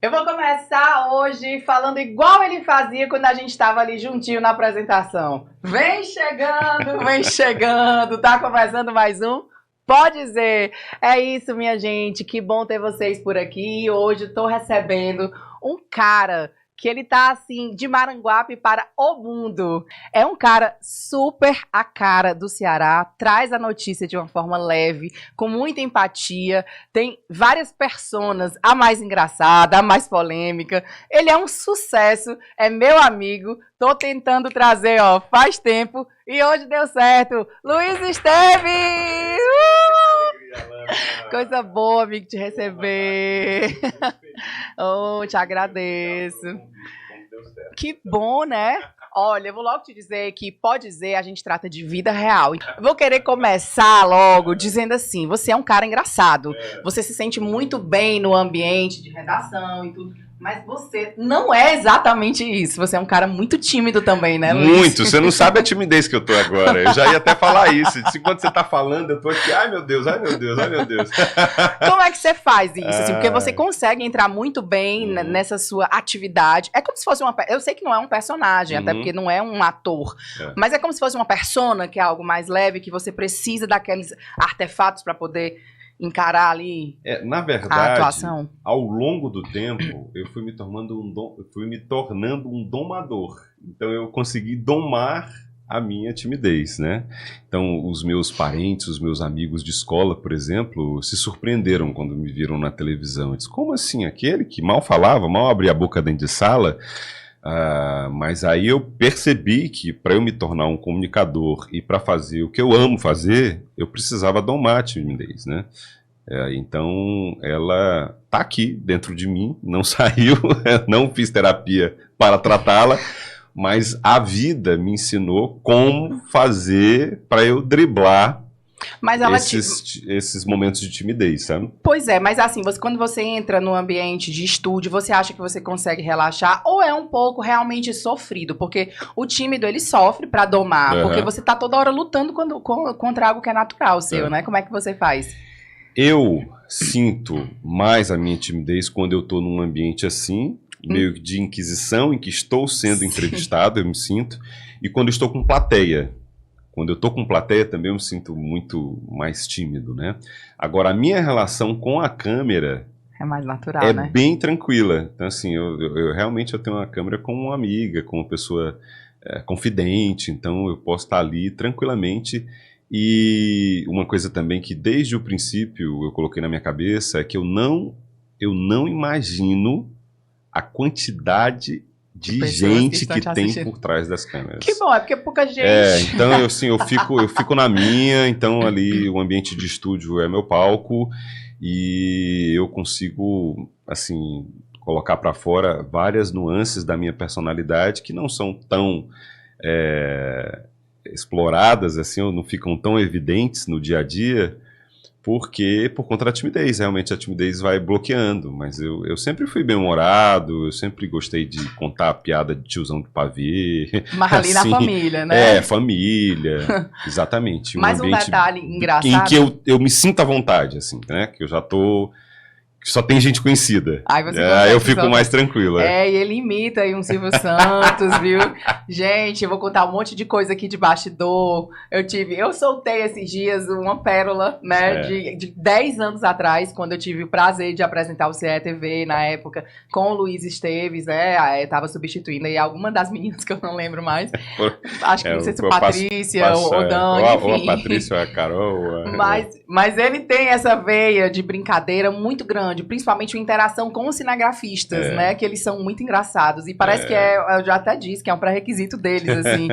Eu vou começar hoje falando igual ele fazia quando a gente estava ali juntinho na apresentação. Vem chegando, tá começando mais um? Pode dizer. É isso, minha gente, que bom ter vocês por aqui. Hoje eu tô recebendo um cara que ele tá assim, de Maranguape para o mundo. É um cara super a cara do Ceará, traz a notícia de uma forma leve, com muita empatia, tem várias personas, a mais engraçada, a mais polêmica. Ele é um sucesso, é meu amigo, tô tentando trazer, ó, faz tempo, e hoje deu certo. Luiz Esteves! Coisa boa, amigo, te receber. Oh, te agradeço. Que bom, né? Olha, eu vou logo te dizer que pode dizer, a gente trata de vida real. Eu vou querer começar logo dizendo assim, você é um cara engraçado. Você se sente muito bem no ambiente de redação e tudo. Mas você não é exatamente isso. Você é um cara muito tímido também, né, Luiz? Muito. Você não sabe a timidez que eu tô agora. Eu já ia até falar isso. Enquanto você tá falando, eu tô aqui, ai meu Deus, ai meu Deus, ai meu Deus. Como é que você faz isso? Assim, porque você consegue entrar muito bem nessa sua atividade. É como se fosse uma... Eu sei que não é um personagem, até porque não é um ator. Mas é como se fosse uma persona, que é algo mais leve, que você precisa daqueles artefatos para poder encarar ali na verdade, a atuação. Ao longo do tempo, eu fui me tornando um domador. Então eu consegui domar a minha timidez, né? Então os meus parentes, os meus amigos de escola, por exemplo, se surpreenderam quando me viram na televisão. Eu disse, como assim? Aquele que mal falava, mal abria a boca dentro de sala? Mas aí eu percebi que para eu me tornar um comunicador e para fazer o que eu amo fazer, eu precisava domar a timidez, né? Então ela tá aqui dentro de mim, não saiu, não fiz terapia para tratá-la, mas a vida me ensinou como fazer para eu driblar esses momentos de timidez, sabe? Pois é, mas assim, quando você entra no ambiente de estúdio, você acha que você consegue relaxar ou é um pouco realmente sofrido? Porque o tímido, ele sofre pra domar, porque você tá toda hora lutando contra algo que é natural seu, né? Como é que você faz? Eu sinto mais a minha timidez quando eu tô num ambiente assim, meio de inquisição, em que estou sendo entrevistado, eu me sinto, e quando estou com plateia. Quando eu tô com plateia também eu me sinto muito mais tímido, né? Agora, a minha relação com a câmera é mais natural, né? Bem tranquila. Então, assim, eu realmente tenho uma câmera como uma amiga, como uma pessoa confidente, então eu posso estar ali tranquilamente. E uma coisa também que desde o princípio eu coloquei na minha cabeça é que eu não imagino a quantidade de gente que tem por trás das câmeras. Que bom, é porque é pouca gente. Então eu fico na minha, então ali o ambiente de estúdio é meu palco e eu consigo, assim, colocar para fora várias nuances da minha personalidade que não são tão exploradas, assim, ou não ficam tão evidentes no dia a dia, porque por conta da timidez, realmente a timidez vai bloqueando, mas eu sempre fui bem-humorado, eu sempre gostei de contar a piada de tiozão de pavê. Mas ali assim, na família, né? Família, exatamente. Mas um detalhe engraçado... Em que eu me sinto à vontade, assim, né? Que eu já tô... Só tem gente conhecida. Aí eu fico mais tranquilo. E ele imita aí um Silvio Santos, viu? Gente, eu vou contar um monte de coisa aqui de bastidor. Eu soltei esses dias uma pérola, né, de 10 anos atrás, quando eu tive o prazer de apresentar o CETV na época com o Luiz Esteves, né? Tava substituindo aí alguma das meninas que eu não lembro mais. Acho que não sei se Patrícia ou Dan, enfim. Ou a Patrícia ou a Carol. Mas ele tem essa veia de brincadeira muito grande, principalmente a interação com os cinegrafistas, né? Que eles são muito engraçados. E parece que eu já até disse que é um pré-requisito deles, assim.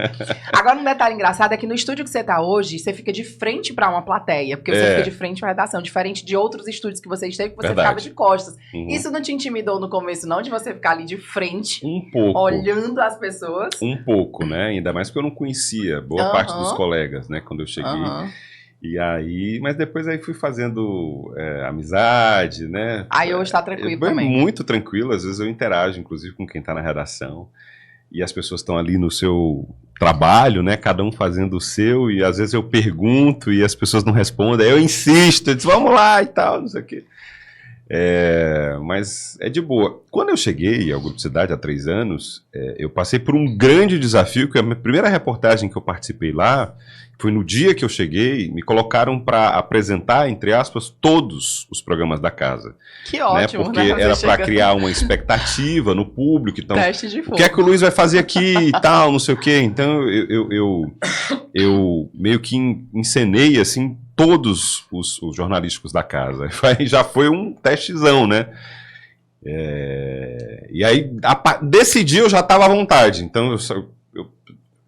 Agora, um detalhe engraçado é que no estúdio que você tá hoje, você fica de frente pra uma plateia, porque você fica de frente pra redação, diferente de outros estúdios que você esteve, que você ficava de costas. Isso não te intimidou no começo, não? De você ficar ali de frente, olhando as pessoas? Um pouco, né? Ainda mais porque eu não conhecia boa parte dos colegas, né? Quando eu cheguei. E aí, mas depois aí fui fazendo amizade, né? Aí hoje tá tranquilo também. Muito tranquilo, às vezes eu interajo, inclusive, com quem tá na redação. E as pessoas estão ali no seu trabalho, né? Cada um fazendo o seu, e às vezes eu pergunto e as pessoas não respondem, aí eu insisto, eu digo, vamos lá e tal, não sei o quê. Mas é de boa. Quando eu cheguei ao Grupo Cidade há 3 anos, eu passei por um grande desafio, que a minha primeira reportagem que eu participei lá, foi no dia que eu cheguei, me colocaram para apresentar, entre aspas, todos os programas da casa. Que ótimo, Porque era para criar uma expectativa no público. Então, teste de fogo. O que é que o Luiz vai fazer aqui e tal, não sei o quê. Então, eu meio que encenei, assim, todos os jornalísticos da casa. Já foi um testezão, né? E aí, desse dia eu já estava à vontade. Então,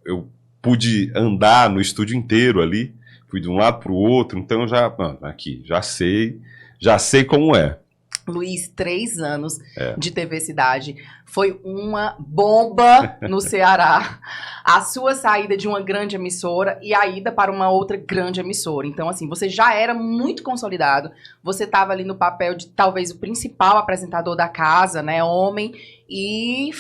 eu pude andar no estúdio inteiro ali. Fui de um lado para o outro. Então, já sei como é. Luiz, 3 anos de TV Cidade. Foi uma bomba no Ceará. A sua saída de uma grande emissora e a ida para uma outra grande emissora. Então, assim, você já era muito consolidado. Você estava ali no papel de, talvez, o principal apresentador da casa, né? Homem. E,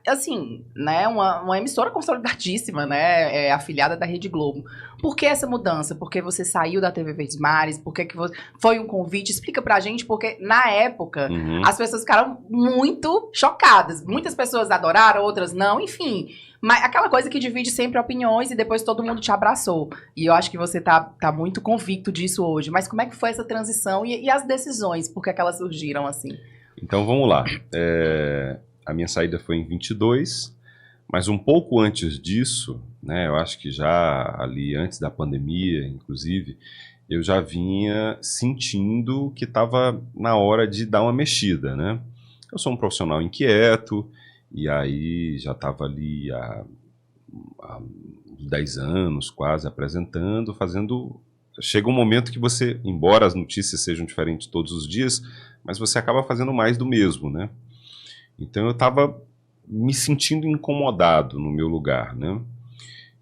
assim, né? Uma emissora consolidadíssima, né? Afiliada da Rede Globo. Por que essa mudança? Porque você saiu da TV Verdes Mares? Por que foi um convite? Explica pra gente, porque na época as pessoas ficaram muito chocadas. Muitas pessoas adoraram, outras não, enfim. Mas aquela coisa que divide sempre opiniões e depois todo mundo te abraçou. E eu acho que você tá muito convicto disso hoje. Mas como é que foi essa transição e as decisões? Por que elas surgiram assim? Então vamos lá. A minha saída foi em 22, mas um pouco antes disso, né, eu acho que já ali antes da pandemia, inclusive, eu já vinha sentindo que estava na hora de dar uma mexida, né? Eu sou um profissional inquieto, e aí já estava ali há 10 anos quase apresentando, fazendo... Chega um momento que você, embora as notícias sejam diferentes todos os dias, mas você acaba fazendo mais do mesmo, né? Então eu estava me sentindo incomodado no meu lugar, né?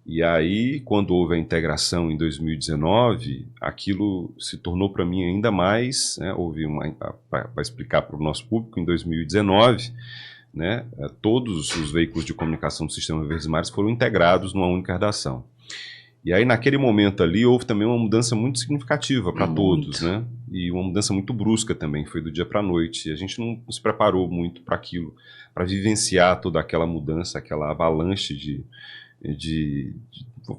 E aí, quando houve a integração em 2019, aquilo se tornou para mim ainda mais, né? Houve para explicar para o nosso público, em 2019, né? Todos os veículos de comunicação do Sistema Verdes Mares foram integrados numa única redação. E aí, naquele momento ali, houve também uma mudança muito significativa para todos, né? E uma mudança muito brusca também, foi do dia para a noite. E a gente não se preparou muito para aquilo, para vivenciar toda aquela mudança, aquela avalanche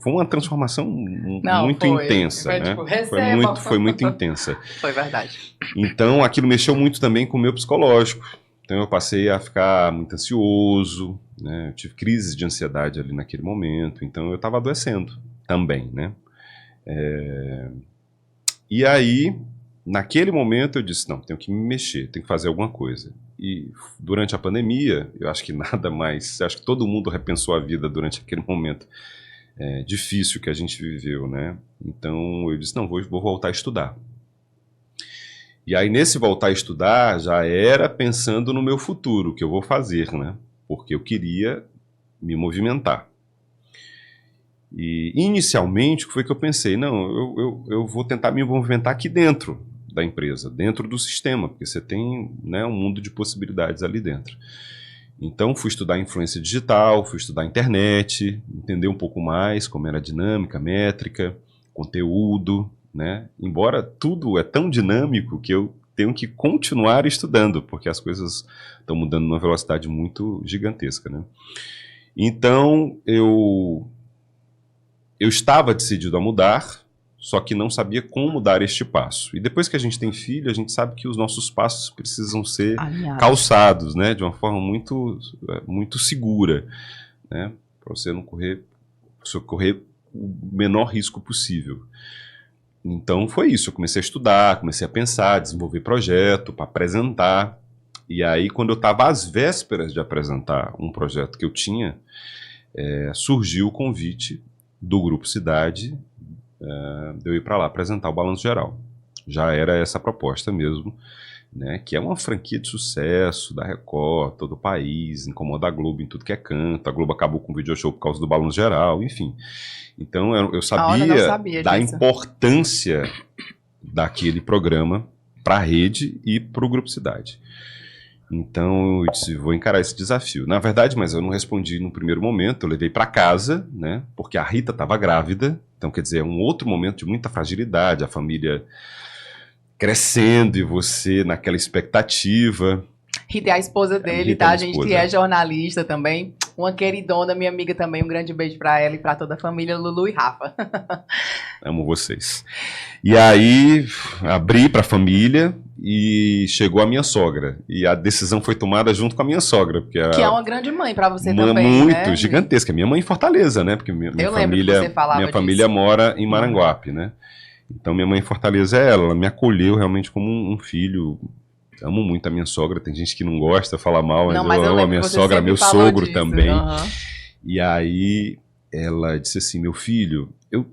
foi uma transformação muito intensa, né? Tipo, foi muito intensa. Foi verdade. Então, aquilo mexeu muito também com o meu psicológico. Então, eu passei a ficar muito ansioso, né? Eu tive crises de ansiedade ali naquele momento. Então, eu estava adoecendo também, né? E aí, naquele momento, eu disse, não, tenho que me mexer, tenho que fazer alguma coisa. E durante a pandemia, eu acho que nada mais, acho que todo mundo repensou a vida durante aquele momento difícil que a gente viveu, né? Então, eu disse, não, vou voltar a estudar. E aí, nesse voltar a estudar, já era pensando no meu futuro, o que eu vou fazer, né? Porque eu queria me movimentar. E, inicialmente, o que foi que eu pensei? Não, eu vou tentar me movimentar aqui dentro da empresa, dentro do sistema, porque você tem, né, um mundo de possibilidades ali dentro. Então, fui estudar influência digital, fui estudar internet, entender um pouco mais como era a dinâmica, métrica, conteúdo, né? Embora tudo é tão dinâmico que eu tenho que continuar estudando, porque as coisas estão mudando numa velocidade muito gigantesca, né? Então, eu estava decidido a mudar, só que não sabia como dar este passo. E depois que a gente tem filho, a gente sabe que os nossos passos precisam ser calçados, né? De uma forma muito segura, né? Para você não correr o menor risco possível. Então foi isso, eu comecei a estudar, comecei a pensar, desenvolver projeto para apresentar. E aí, quando eu estava às vésperas de apresentar um projeto que eu tinha, surgiu o convite do Grupo Cidade de eu ir para lá apresentar o Balanço Geral. Já era essa a proposta mesmo, né, que é uma franquia de sucesso da Record, todo o país, incomoda a Globo em tudo que é canto. A Globo acabou com o video show por causa do Balanço Geral, enfim. Então eu sabia da importância daquele programa para a rede e para o Grupo Cidade. Então eu disse, vou encarar esse desafio. Na verdade, mas eu não respondi no primeiro momento, eu levei para casa, né, porque a Rita estava grávida. Então, quer dizer, é um outro momento de muita fragilidade, a família crescendo e você naquela expectativa. Rita é a esposa dele, Rita é tá, minha gente? esposa. Que é jornalista também. Uma queridona, minha amiga também. Um grande beijo pra ela e pra toda a família, Lulu e Rafa. Amo vocês. E aí, abri para a família e chegou a minha sogra. E a decisão foi tomada junto com a minha sogra. Porque Que é uma grande mãe pra você também, muito né? gigantesca. Minha mãe em Fortaleza, né? Porque minha Eu lembro que você falava minha disso. família mora em Maranguape, né? Então, minha mãe em Fortaleza é ela. Ela me acolheu realmente como um filho. Amo muito a minha sogra. Tem gente que não gosta, fala mal, Não, mas eu amo a minha sogra, meu sogro também. E aí ela disse assim, meu filho, eu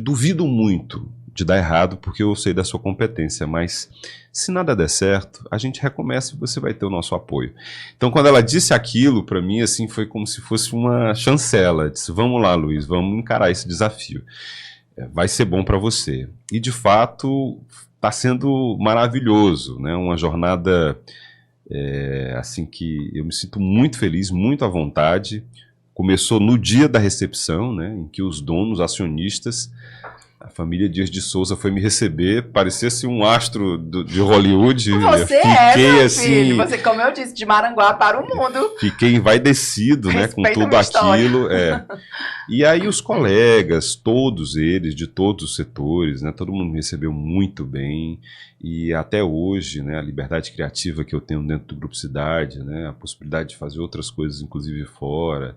duvido muito de dar errado, porque eu sei da sua competência, mas se nada der certo, a gente recomeça e você vai ter o nosso apoio. Então, quando ela disse aquilo, para mim, assim, foi como se fosse uma chancela. Disse, vamos lá, Luiz, vamos encarar esse desafio. Vai ser bom para você. E, de fato, está sendo maravilhoso, né? Uma jornada, assim, que eu me sinto muito feliz, muito à vontade. Começou no dia da recepção, né, em que os donos, acionistas, a família Dias de Souza foi me receber, parecia-se um astro de Hollywood. Você fiquei, meu assim, filho. Você, como eu disse, de Maranguá para o mundo. Fiquei envaidecido, né, com tudo aquilo. E aí os colegas, todos eles, de todos os setores, né, todo mundo me recebeu muito bem. E até hoje, né, a liberdade criativa que eu tenho dentro do Grupo Cidade, né, a possibilidade de fazer outras coisas, inclusive fora,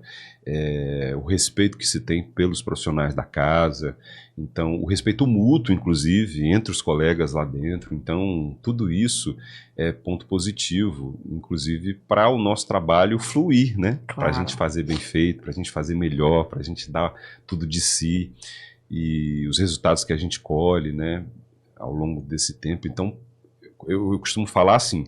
o respeito que se tem pelos profissionais da casa, então o respeito mútuo, inclusive, entre os colegas lá dentro. Então, tudo isso é ponto positivo, inclusive para o nosso trabalho fluir, né? Claro. Para a gente fazer bem feito, para a gente fazer melhor, para a gente dar tudo de si e os resultados que a gente colhe, né, ao longo desse tempo. Então, eu costumo falar assim,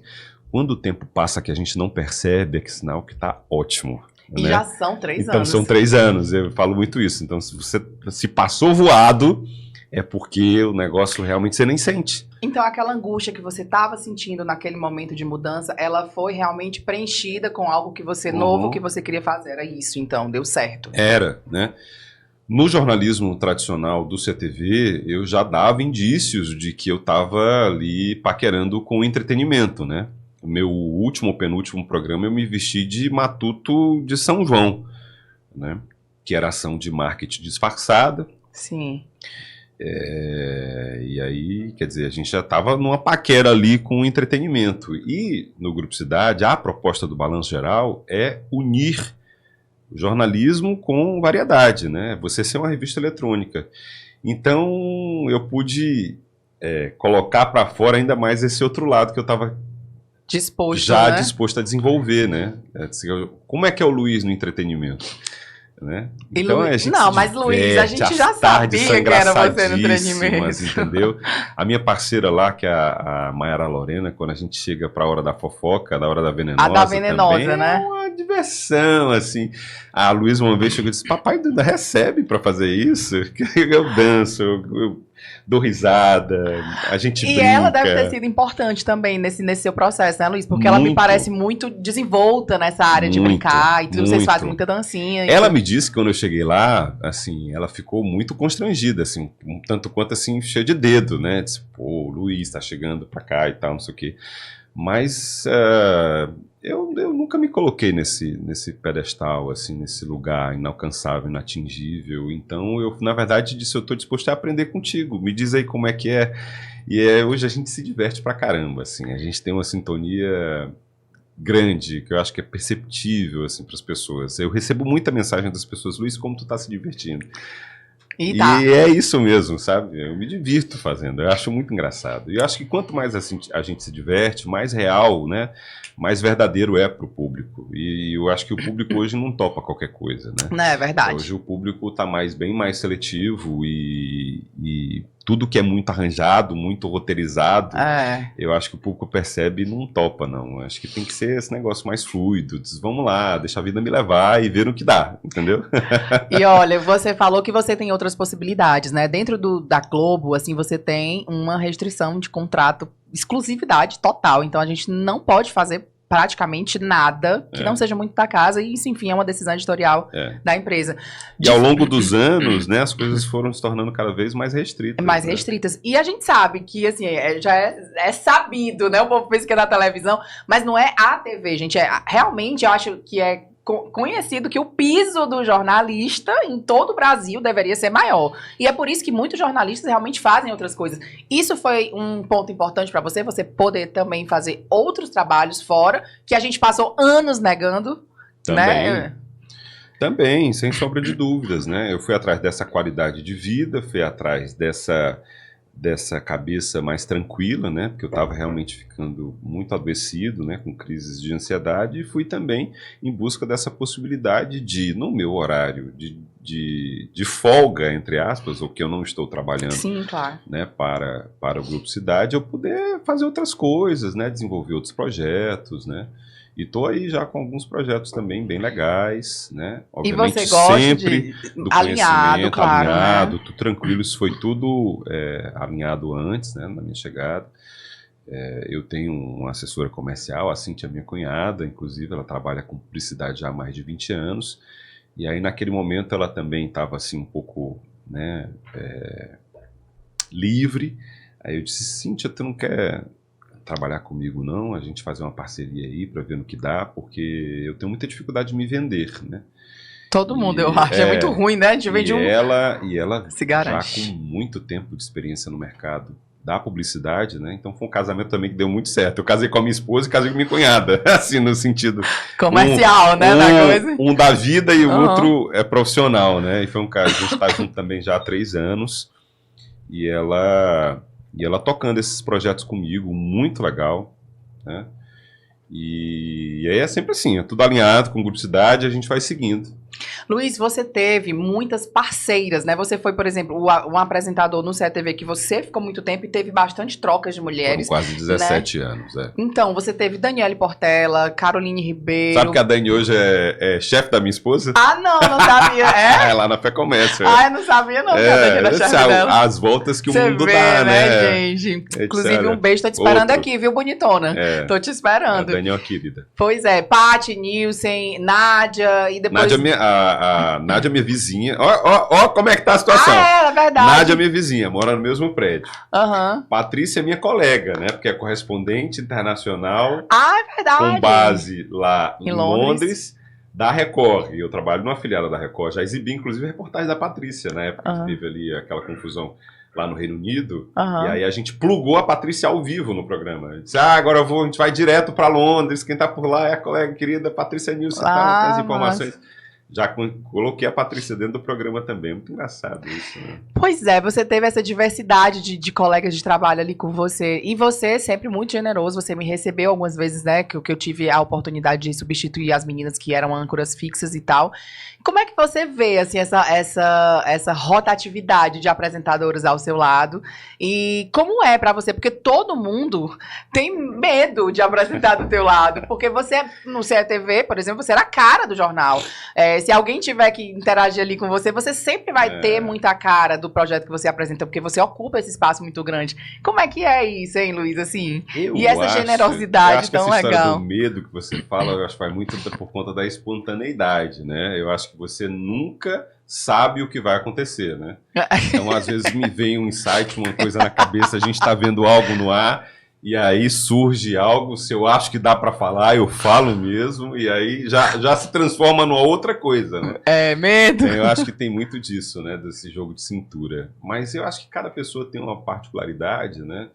quando o tempo passa que a gente não percebe, é que sinal que está ótimo. E né? Já são 3 anos. Então, são 3 anos, eu falo muito isso. Então, se você se passou voado, é porque o negócio realmente você nem sente. Então, aquela angústia que você estava sentindo naquele momento de mudança, ela foi realmente preenchida com algo que você, novo, que você queria fazer. Era isso, então, deu certo. Era, né? No jornalismo tradicional do CTV, eu já dava indícios de que eu estava ali paquerando com entretenimento, né? O meu último ou penúltimo programa eu me vesti de matuto de São João, né? Que era ação de marketing disfarçada. Sim. E aí, quer dizer, a gente já estava numa paquera ali com o entretenimento. E no Grupo Cidade, a proposta do Balanço Geral é unir o jornalismo com variedade, né? Você ser uma revista eletrônica. Então, eu pude colocar para fora ainda mais esse outro lado que eu estava disposto a desenvolver, né? Como é que é o Luiz no entretenimento? Né? Então, mas Luiz, a gente já sabia que era você no entretenimento. Entendeu? A minha parceira lá, que é a Mayara Lorena, quando a gente chega para a hora da fofoca, da hora da venenosa, a da venenosa, também, né? É uma diversão, assim. A Luísa uma vez chegou e disse, papai ainda recebe para fazer isso? Eu danço, eu dou risada, a gente brinca. E ela deve ter sido importante também nesse seu processo, né, Luiz? Porque ela me parece muito desenvolta nessa área de brincar, e vocês fazem muita dancinha. Ela me disse que quando eu cheguei lá, assim, ela ficou muito constrangida, assim, um tanto quanto assim, cheia de dedo, né? Disse, pô, o Luiz tá chegando pra cá e tal, não sei o quê. Mas eu nunca me coloquei nesse pedestal, assim, nesse lugar inalcançável, inatingível. Então, eu, na verdade, disse, eu tô disposto a aprender contigo. Me diz aí como é que é. E hoje a gente se diverte pra caramba, assim. A gente tem uma sintonia grande, que eu acho que é perceptível, assim, pras pessoas. Eu recebo muita mensagem das pessoas, Luiz, como tu tá se divertindo? E é isso mesmo, sabe? Eu me divirto fazendo, eu acho muito engraçado. E eu acho que quanto mais assim, a gente se diverte, mais real, né? Mais verdadeiro é pro público. E eu acho que o público hoje não topa qualquer coisa, né? Não, é verdade. Hoje o público tá bem mais seletivo e tudo que é muito arranjado, muito roteirizado, eu acho que o público percebe e não topa, não. Eu acho que tem que ser esse negócio mais fluido. Diz, vamos lá, deixa a vida me levar e ver o que dá, entendeu? E olha, você falou que você tem outras possibilidades, né? Dentro da Globo, assim, você tem uma restrição de contrato, exclusividade total. Então a gente não pode fazer praticamente nada que não seja muito da casa, e isso, enfim, é uma decisão editorial da empresa. E ao longo dos anos, né, as coisas foram se tornando cada vez mais restritas. Mais restritas. E a gente sabe que, assim, já é sabido, né, o povo pensa que é da televisão, mas não é a TV, gente, realmente, eu acho que é conhecido que o piso do jornalista em todo o Brasil deveria ser maior. E é por isso que muitos jornalistas realmente fazem outras coisas. Isso foi um ponto importante para você poder também fazer outros trabalhos fora, que a gente passou anos negando, né? Também, sem sombra de dúvidas, né? Eu fui atrás dessa qualidade de vida, fui atrás dessa cabeça mais tranquila, né? Porque eu estava realmente ficando muito adoecido, né? Com crises de ansiedade, e fui também em busca dessa possibilidade de, no meu horário de folga, entre aspas, ou que eu não estou trabalhando. Sim, claro. Né, para o Grupo Cidade, eu poder fazer outras coisas, né? Desenvolver outros projetos, né? E tô aí já com alguns projetos também bem legais, né? Obviamente, e você gosta sempre do alinhado, claro, alinhado, né? tudo tranquilo. Isso foi tudo alinhado antes, né? Na minha chegada. Eu tenho uma assessora comercial, a Cíntia, minha cunhada, inclusive, ela trabalha com publicidade já há mais de 20 anos. E aí, naquele momento, ela também estava assim um pouco, né, livre. Aí eu disse: Cíntia, tu não quer trabalhar comigo, não? A gente fazer uma parceria aí para ver no que dá, porque eu tenho muita dificuldade de me vender, né? Todo mundo, eu acho. É muito ruim, né? A gente vende ela se já garante. com muito tempo de experiência no mercado da publicidade, né? Então foi um casamento também que deu muito certo. Eu casei com a minha esposa e casei com minha cunhada, assim, no sentido comercial, né? Da coisa. Um da vida e o outro é profissional, né? E foi um caso, a gente está junto também já há 3 anos, e ela tocando esses projetos comigo, muito legal, né? E aí é sempre assim, é tudo alinhado com o Grupo Cidade, a gente vai seguindo. Luiz, você teve muitas parceiras, né? Você foi, por exemplo, um apresentador no CETV que você ficou muito tempo e teve bastante trocas de mulheres. Foram quase 17 anos, Então, você teve Daniele Portela, Caroline Ribeiro. Sabe que a Dani hoje é chefe da minha esposa? Ah, não sabia. É lá na Fé Comércio. Eu não sabia não que a Dani era chefe dela. As voltas que o mundo vê, dá, né? Gente? Inclusive, um beijo, tô te esperando aqui, viu, bonitona? Tô te esperando. A Dani é uma querida. Pois é, Paty, Nilson, Nádia, e depois... A Nádia é minha vizinha. Ó como é que tá a situação. É verdade. Nádia é minha vizinha, mora no mesmo prédio. Uhum. Patrícia é minha colega, né? Porque é correspondente internacional. É verdade. Com base lá em Londres, da Record. E eu trabalho numa filiada da Record. Já exibi, inclusive, a reportagem da Patrícia, na época que teve ali aquela confusão lá no Reino Unido. E aí a gente plugou a Patrícia ao vivo no programa. Eu disse: agora a gente vai direto para Londres. Quem tá por lá é a colega querida Patrícia Nilson. Tem as informações. Já coloquei a Patrícia dentro do programa também. Muito engraçado isso, né? Pois é, você teve essa diversidade de colegas de trabalho ali com você. E você sempre muito generoso. Você me recebeu algumas vezes, né? Que eu tive a oportunidade de substituir as meninas que eram âncoras fixas e tal. Como é que você vê, assim, essa rotatividade de apresentadores ao seu lado? E como é pra você? Porque todo mundo tem medo de apresentar do teu lado. Porque você, no CETV, por exemplo, você era a cara do jornal. Se alguém tiver que interagir ali com você, você sempre vai ter muita cara do projeto que você apresenta, porque você ocupa esse espaço muito grande. Como é que é isso, hein, Luiz? Assim, e essa generosidade tão legal. Essa história do medo que você fala, eu acho que vai muito por conta da espontaneidade, né? Eu acho que você nunca sabe o que vai acontecer, né? Então, às vezes me vem um insight, uma coisa na cabeça, a gente está vendo algo no ar, e aí surge algo, se eu acho que dá para falar, eu falo mesmo, e aí já se transforma numa outra coisa, né? Medo. Eu acho que tem muito disso, né? Desse jogo de cintura. Mas eu acho que cada pessoa tem uma particularidade, né?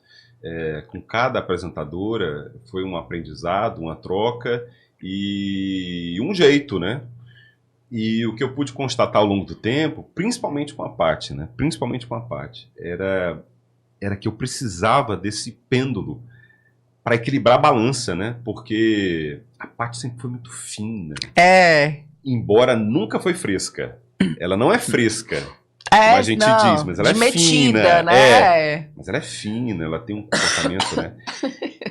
Com cada apresentadora foi um aprendizado, uma troca e um jeito, né? E o que eu pude constatar ao longo do tempo, principalmente com a Paty, né? Principalmente com a Paty, era que eu precisava desse pêndulo para equilibrar a balança, né? Porque a Paty sempre foi muito fina. Embora nunca foi fresca. Ela não é fresca. Como a gente diz, mas ela é metida, fina. Né? Mas ela é fina, ela tem um comportamento, né?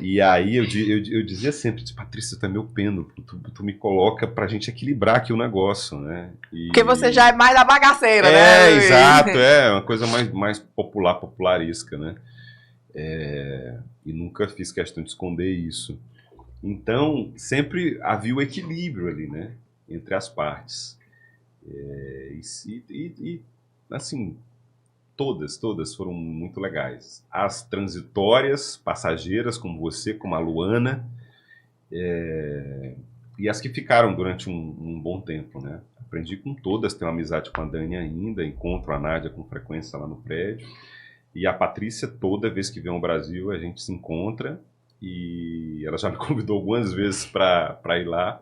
E aí eu dizia sempre: Patrícia, tu é meu pêndulo, tu me coloca pra gente equilibrar aqui o negócio, né? Porque você já é mais a bagaceira, né? Exato, uma coisa mais popularesca, né? E nunca fiz questão de esconder isso. Então, sempre havia o equilíbrio ali, né? Entre as partes. Assim, todas foram muito legais. As transitórias, passageiras, como você, como a Luana, e as que ficaram durante um bom tempo, né? Aprendi com todas, tenho amizade com a Dani ainda, encontro a Nádia com frequência lá no prédio. E a Patrícia, toda vez que vem ao Brasil, a gente se encontra. E ela já me convidou algumas vezes para ir lá.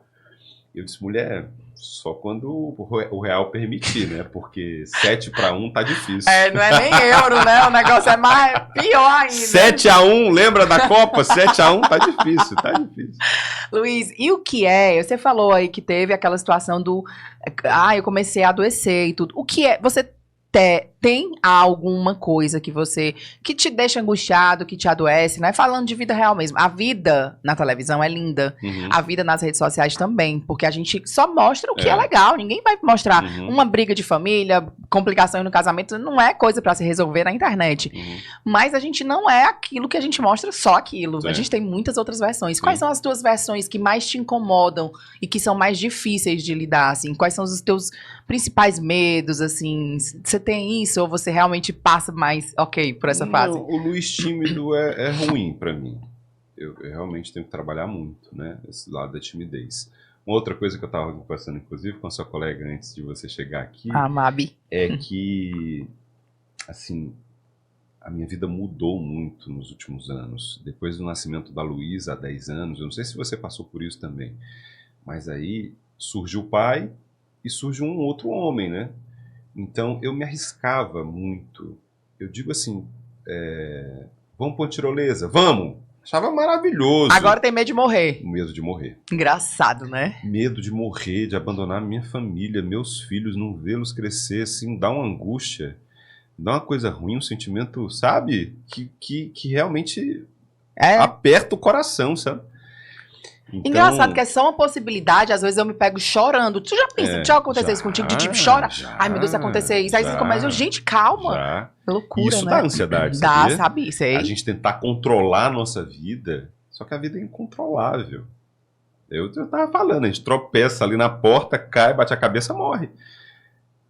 Eu disse, mulher, só quando o real permitir, né? Porque 7-1 tá difícil. Não é nem euro, né? O negócio é pior ainda. 7-1, lembra da Copa? 7-1 tá difícil, tá difícil. Luiz, e o que é? Você falou aí que teve aquela situação do... eu comecei a adoecer e tudo. O que é? Você tem alguma coisa que te deixa angustiado, que te adoece, não é falando de vida real mesmo. A vida na televisão é linda, a vida nas redes sociais também, porque a gente só mostra o que é legal, ninguém vai mostrar uma briga de família, complicações no casamento, não é coisa pra se resolver na internet. Mas a gente não é aquilo que a gente mostra, só aquilo. A gente tem muitas outras versões. Quais são as tuas versões que mais te incomodam e que são mais difíceis de lidar, assim? Quais são os teus principais medos, assim? Você tem isso ou você realmente passa mais por essa fase? O Luiz tímido é ruim pra mim. Eu realmente tenho que trabalhar muito, né? Esse lado da timidez. Uma outra coisa que eu estava conversando, inclusive, com a sua colega antes de você chegar aqui, Mabi, é que, assim, a minha vida mudou muito nos últimos anos. Depois do nascimento da Luísa, há 10 anos, eu não sei se você passou por isso também, mas aí surgiu o pai e surgiu um outro homem, né? Então, eu me arriscava muito. Eu digo assim, vamos pôr tirolesa? Vamos! Achava maravilhoso. Agora tem medo de morrer. Medo de morrer. Engraçado, né? Medo de morrer, de abandonar minha família, meus filhos, não vê-los crescer, assim, dá uma angústia, dá uma coisa ruim, um sentimento, sabe? Que realmente aperta o coração, sabe? Então, engraçado que é só uma possibilidade, às vezes eu me pego chorando. Tu já pensa, já aconteceu isso contigo? De chora. Ai, meu Deus, se acontecer isso. Aí você começa, gente, calma. Já. Loucura, isso né? dá ansiedade, Dá, sabia? sabe? Sei. A gente tentar controlar a nossa vida, só que a vida é incontrolável. Eu tava falando, a gente tropeça ali na porta, cai, bate a cabeça, morre.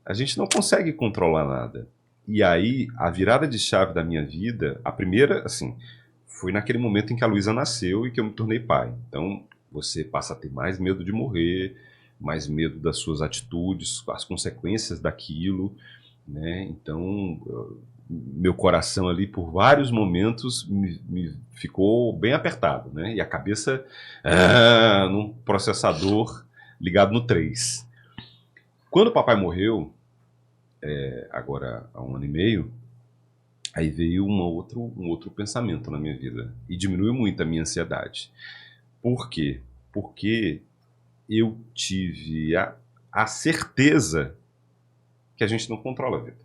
A gente não consegue controlar nada. E aí, a virada de chave da minha vida, a primeira, assim, foi naquele momento em que a Luísa nasceu e que eu me tornei pai. Então, você passa a ter mais medo de morrer, mais medo das suas atitudes, as consequências daquilo, né? Então, meu coração ali, por vários momentos, me ficou bem apertado, né? E a cabeça num processador ligado no 3. Quando o papai morreu, agora há 1 ano e meio, aí veio um outro pensamento na minha vida. E diminuiu muito a minha ansiedade. Por quê? Porque eu tive a certeza que a gente não controla a vida.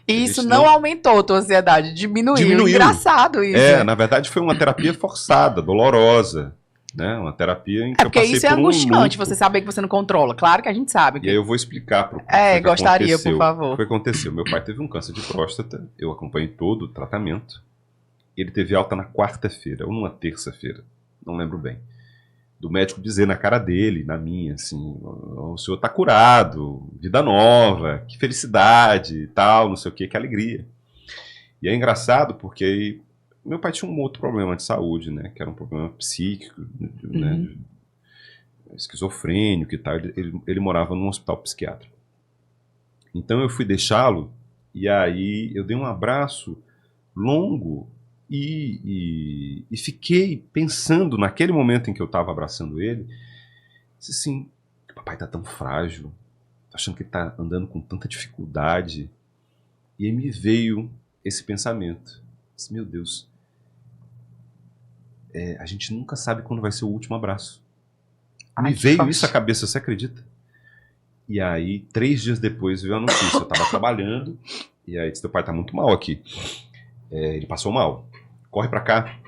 E isso não aumentou a tua ansiedade, diminuiu. Engraçado isso. Na verdade foi uma terapia forçada, dolorosa. Né? Uma terapia em que eu passei isso é angustiante, você saber que você não controla. Claro que a gente sabe. E aí eu vou explicar pro gostaria, aconteceu. por favor. O que aconteceu? Meu pai teve um câncer de próstata, eu acompanhei todo o tratamento. Ele teve alta na quarta-feira, ou numa terça-feira, não lembro bem. Do médico dizer na cara dele, na minha, assim, o senhor tá curado, vida nova, que felicidade e tal, não sei o que alegria. E é engraçado porque meu pai tinha um outro problema de saúde, né, que era um problema psíquico, né, esquizofrênico e tal, ele morava num hospital psiquiátrico. Então eu fui deixá-lo, e aí eu dei um abraço longo, e fiquei pensando, naquele momento em que eu estava abraçando ele, disse assim, papai tá tão frágil, tô achando que ele tá andando com tanta dificuldade. E aí me veio esse pensamento, disse, meu Deus, a gente nunca sabe quando vai ser o último abraço. Me veio isso à cabeça, você acredita? E aí, 3 dias depois veio a notícia, eu estava trabalhando, e aí disse, teu pai tá muito mal aqui. Ele passou mal. Corre pra cá.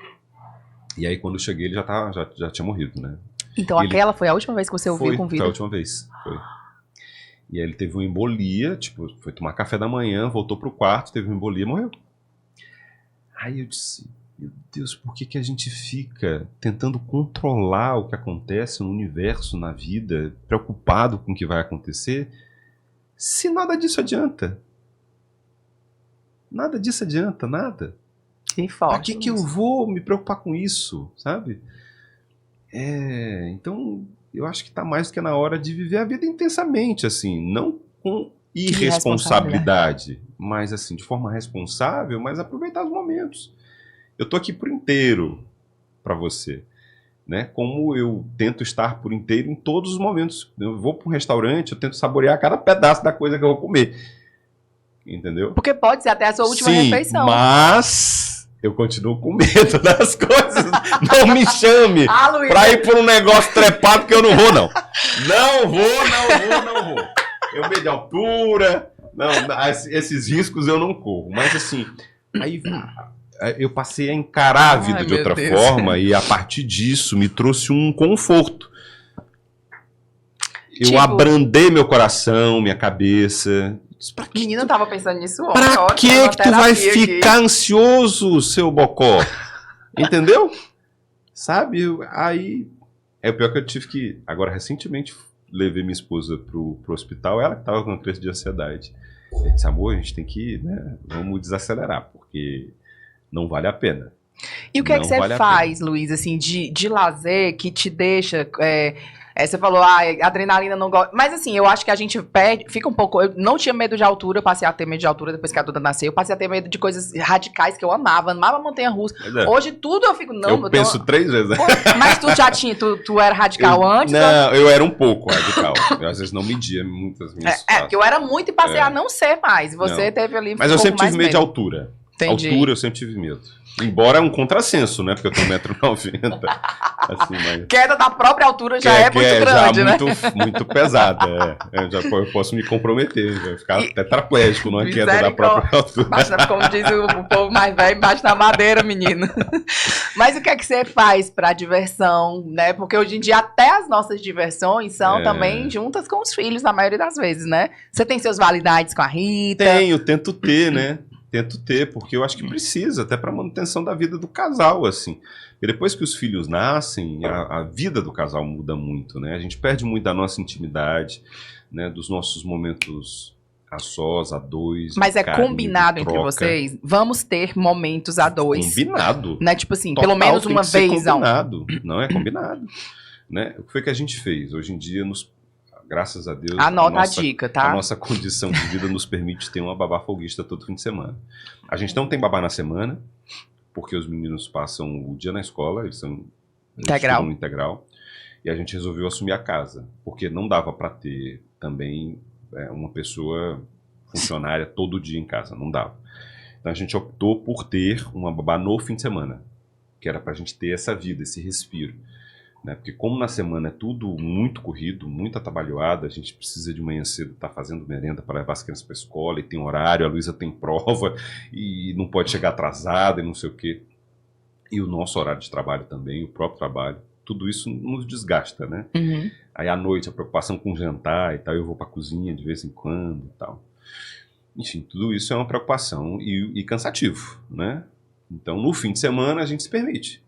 E aí quando eu cheguei ele já tinha morrido, né? Então aquela foi a última vez que você ouviu com vida? Foi a última vez, foi. E aí ele teve uma embolia, tipo, foi tomar café da manhã, voltou pro quarto, teve uma embolia e morreu. Aí eu disse, Meu Deus, por que a gente fica tentando controlar o que acontece no universo, na vida, preocupado com o que vai acontecer, se nada disso adianta? Nada disso adianta, nada. Que forte. Pra que eu vou me preocupar com isso, sabe? Então, eu acho que tá mais do que na hora de viver a vida intensamente, assim, não com irresponsabilidade, mas assim, de forma responsável, mas aproveitar os momentos. Eu tô aqui por inteiro para você, né? Como eu tento estar por inteiro em todos os momentos. Eu vou para um restaurante, eu tento saborear cada pedaço da coisa que eu vou comer. Entendeu? Porque pode ser até a sua última refeição. Mas eu continuo com medo das coisas. Não me chame para ir por um negócio trepado que eu não vou, não. Não vou. Eu medo de altura. Não, esses riscos eu não corro. Mas assim, aí eu passei a encarar a vida de outra forma e a partir disso me trouxe um conforto. Eu abrandei meu coração, minha cabeça. Menina, eu tava pensando nisso ontem. Pra que tu vai ficar ansioso, seu bocó? Entendeu? Sabe? Aí é o pior que eu tive que... Agora, recentemente, levei minha esposa pro hospital, ela que tava com uma crise de ansiedade. Eu disse, amor, a gente tem que, né, vamos desacelerar, porque não vale a pena. E o que é que você faz, Luiz, assim, de lazer que te deixa... você falou, adrenalina não gosta. Mas assim, eu acho que a gente fica um pouco... Eu não tinha medo de altura, eu passei a ter medo de altura depois que a Duda nasceu. Eu passei a ter medo de coisas radicais que eu amava montanha-russa. Hoje tudo eu fico... Não, eu penso 3 vezes. Mas tu já tinha... Tu era radical antes? Não, eu era um pouco radical. Eu às vezes não media muitas minhas porque eu era muito e passei a não ser mais. Você teve ali... Mas eu sempre tive medo de altura. Entendi. Altura eu sempre tive medo. Embora é um contrassenso, né? Porque eu tenho 1,90 m. Assim, mas... Queda da própria altura já é muito grande, já né? Muito pesada. Eu posso me comprometer, vai ficar tetraplégico numa queda da própria altura. Como diz o povo mais velho, embaixo da madeira, menino. Mas o que é que você faz pra diversão, né? Porque hoje em dia até as nossas diversões são também juntas com os filhos, na maioria das vezes, né? Você tem seus validades com a Rita? Tento ter, né? Tento ter, porque eu acho que precisa, até para manutenção da vida do casal, assim. E depois que os filhos nascem, a vida do casal muda muito, né? A gente perde muito da nossa intimidade, né? Dos nossos momentos a sós, a dois. Mas é combinado entre vocês? Vamos ter momentos a dois. Combinado. Né? Tipo assim, pelo menos uma vez. Combinado. Não, é combinado. Né? O que foi que a gente fez? Hoje em dia, graças a Deus, Anota a dica, tá? A nossa condição de vida nos permite ter uma babá folguista todo fim de semana. A gente não tem babá na semana, porque os meninos passam o dia na escola, eles estudam integral, e a gente resolveu assumir a casa, porque não dava para ter também uma pessoa funcionária todo dia em casa, não dava. Então a gente optou por ter uma babá no fim de semana, que era para a gente ter essa vida, esse respiro. Né? Porque como na semana é tudo muito corrido, muito atabalhoado, a gente precisa de manhã cedo estar fazendo merenda para levar as crianças para a escola, e tem horário, a Luísa tem prova, e não pode chegar atrasada, e não sei o quê. E o nosso horário de trabalho também, o próprio trabalho, tudo isso nos desgasta, né? Uhum. Aí à noite, a preocupação com o jantar e tal, eu vou para a cozinha de vez em quando e tal. Enfim, tudo isso é uma preocupação e cansativo, né? Então, no fim de semana, a gente se permite.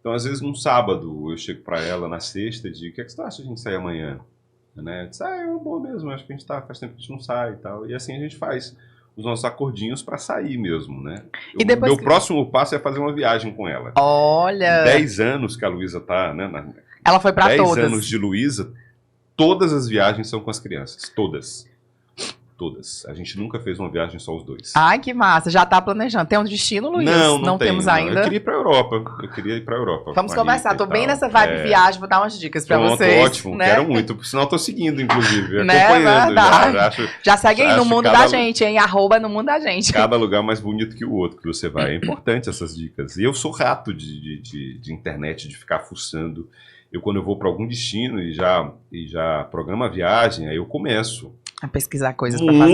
Então, às vezes, num sábado, eu chego pra ela na sexta e digo, o que é que você acha de a gente sair amanhã? Né? Eu disse, é bom mesmo, acho que a gente faz tempo que a gente não sai e tal. E assim a gente faz os nossos acordinhos pra sair mesmo, né? Meu próximo passo é fazer uma viagem com ela. Olha! 10 anos que a Luísa tá, né? Ela foi pra 10 todas. 10 anos de Luísa, todas as viagens são com as crianças, todas. Todas. A gente nunca fez uma viagem só os dois. Ai, que massa. Já tá planejando. Tem um destino, Luiz? Não temos ainda. Eu queria ir pra Europa. Eu queria ir pra Europa. Vamos conversar. Tô bem nessa vibe viagem. Vou dar umas dicas pra vocês. Ótimo. Né? Quero muito. Por sinal, tô seguindo, inclusive. Né? Acompanhando. Já segue aí no mundo da gente, hein? @ no mundo da gente. Cada lugar mais bonito que o outro que você vai. É importante essas dicas. E eu sou rato de internet, de ficar fuçando. Quando eu vou pra algum destino e já programa a viagem, aí eu começo a pesquisar coisas pra fazer.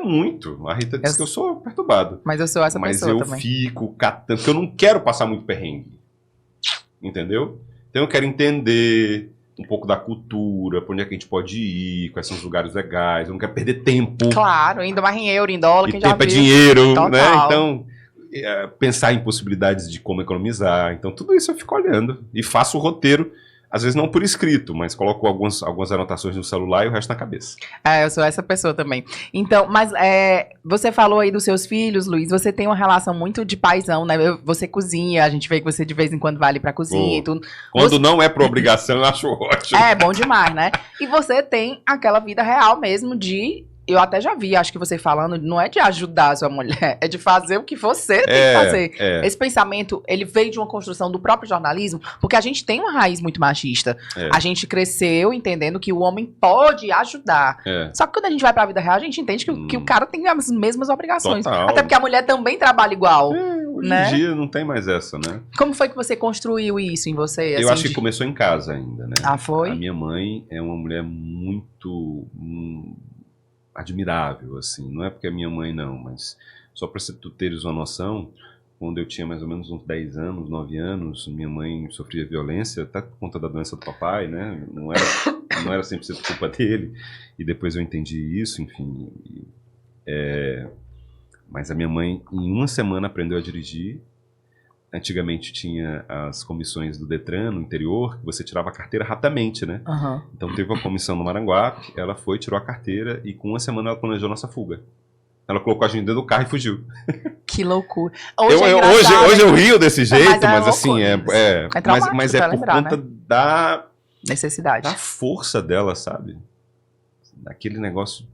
Muito. A Rita disse que eu sou perturbado. Mas eu sou essa pessoa também. Mas eu fico catando, porque eu não quero passar muito perrengue. Entendeu? Então eu quero entender um pouco da cultura, pra onde é que a gente pode ir, quais são os lugares legais, eu não quero perder tempo. Claro, ainda mais em euro, em dólar, quem já viu. Tempo é dinheiro, né? Então, pensar em possibilidades de como economizar. Então, tudo isso eu fico olhando e faço o roteiro. Às vezes não por escrito, mas coloco algumas anotações no celular e o resto na cabeça. Eu sou essa pessoa também. Então, mas você falou aí dos seus filhos, Luiz, você tem uma relação muito de paizão, né? Você cozinha, a gente vê que você de vez em quando vai ali pra cozinha e tudo. Quando não é por obrigação, eu acho ótimo. É, bom demais, né? E você tem aquela vida real mesmo de... Eu até já vi, acho que você falando, não é de ajudar a sua mulher, é de fazer o que você tem que fazer. Esse pensamento, ele veio de uma construção do próprio jornalismo, porque a gente tem uma raiz muito machista. A gente cresceu entendendo que o homem pode ajudar. Só que quando a gente vai pra vida real, a gente entende que o cara tem as mesmas obrigações. Total. Até porque a mulher também trabalha igual. Hoje né? em dia não tem mais essa, né? Como foi que você construiu isso em você? Eu assim, acho que começou em casa ainda, né? Ah, foi? A minha mãe é uma mulher muito... admirável, assim. Não é porque é minha mãe, não, mas só para tu teres uma noção, quando eu tinha mais ou menos uns 10 anos, 9 anos, minha mãe sofria violência, até por conta da doença do papai, né? Não era 100% culpa dele, e depois eu entendi isso, enfim. Mas a minha mãe, em uma semana, aprendeu a dirigir. Antigamente tinha as comissões do Detran no interior, que você tirava a carteira rapidamente, né? Uhum. Então teve uma comissão no Maranguape, ela foi, tirou a carteira e com uma semana ela planejou nossa fuga. Ela colocou a gente dentro do carro e fugiu. Que loucura. Hoje eu rio desse jeito, mas assim, mas é por lembrar, conta, né? da necessidade. Da força dela, sabe? Daquele negócio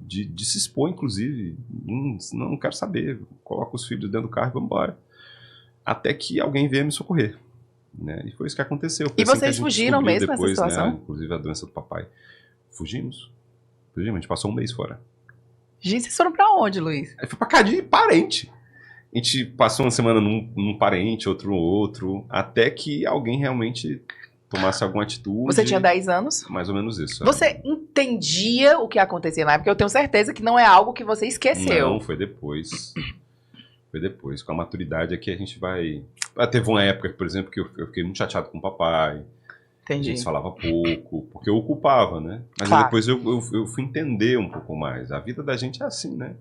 de se expor, inclusive. Não quero saber. Coloca os filhos dentro do carro e vamos embora. Até que alguém veio me socorrer. Né? E foi isso que aconteceu. Foi e assim vocês fugiram mesmo depois, nessa situação? né? Inclusive a doença do papai. Fugimos, a gente passou um mês fora. Gente, vocês foram pra onde, Luiz? Aí foi pra casa de parente. A gente passou uma semana num parente, outro no outro, até que alguém realmente tomasse alguma atitude. Você tinha 10 anos? Mais ou menos isso. Você entendia o que acontecia na época? Eu tenho certeza que não é algo que você esqueceu. Não, foi depois. Foi depois. Com a maturidade aqui a gente vai... Teve uma época, por exemplo, que eu fiquei muito chateado com o papai. Entendi. A gente falava pouco, porque eu o culpava, né? Mas Claro. depois eu fui entender um pouco mais. A vida da gente é assim, né?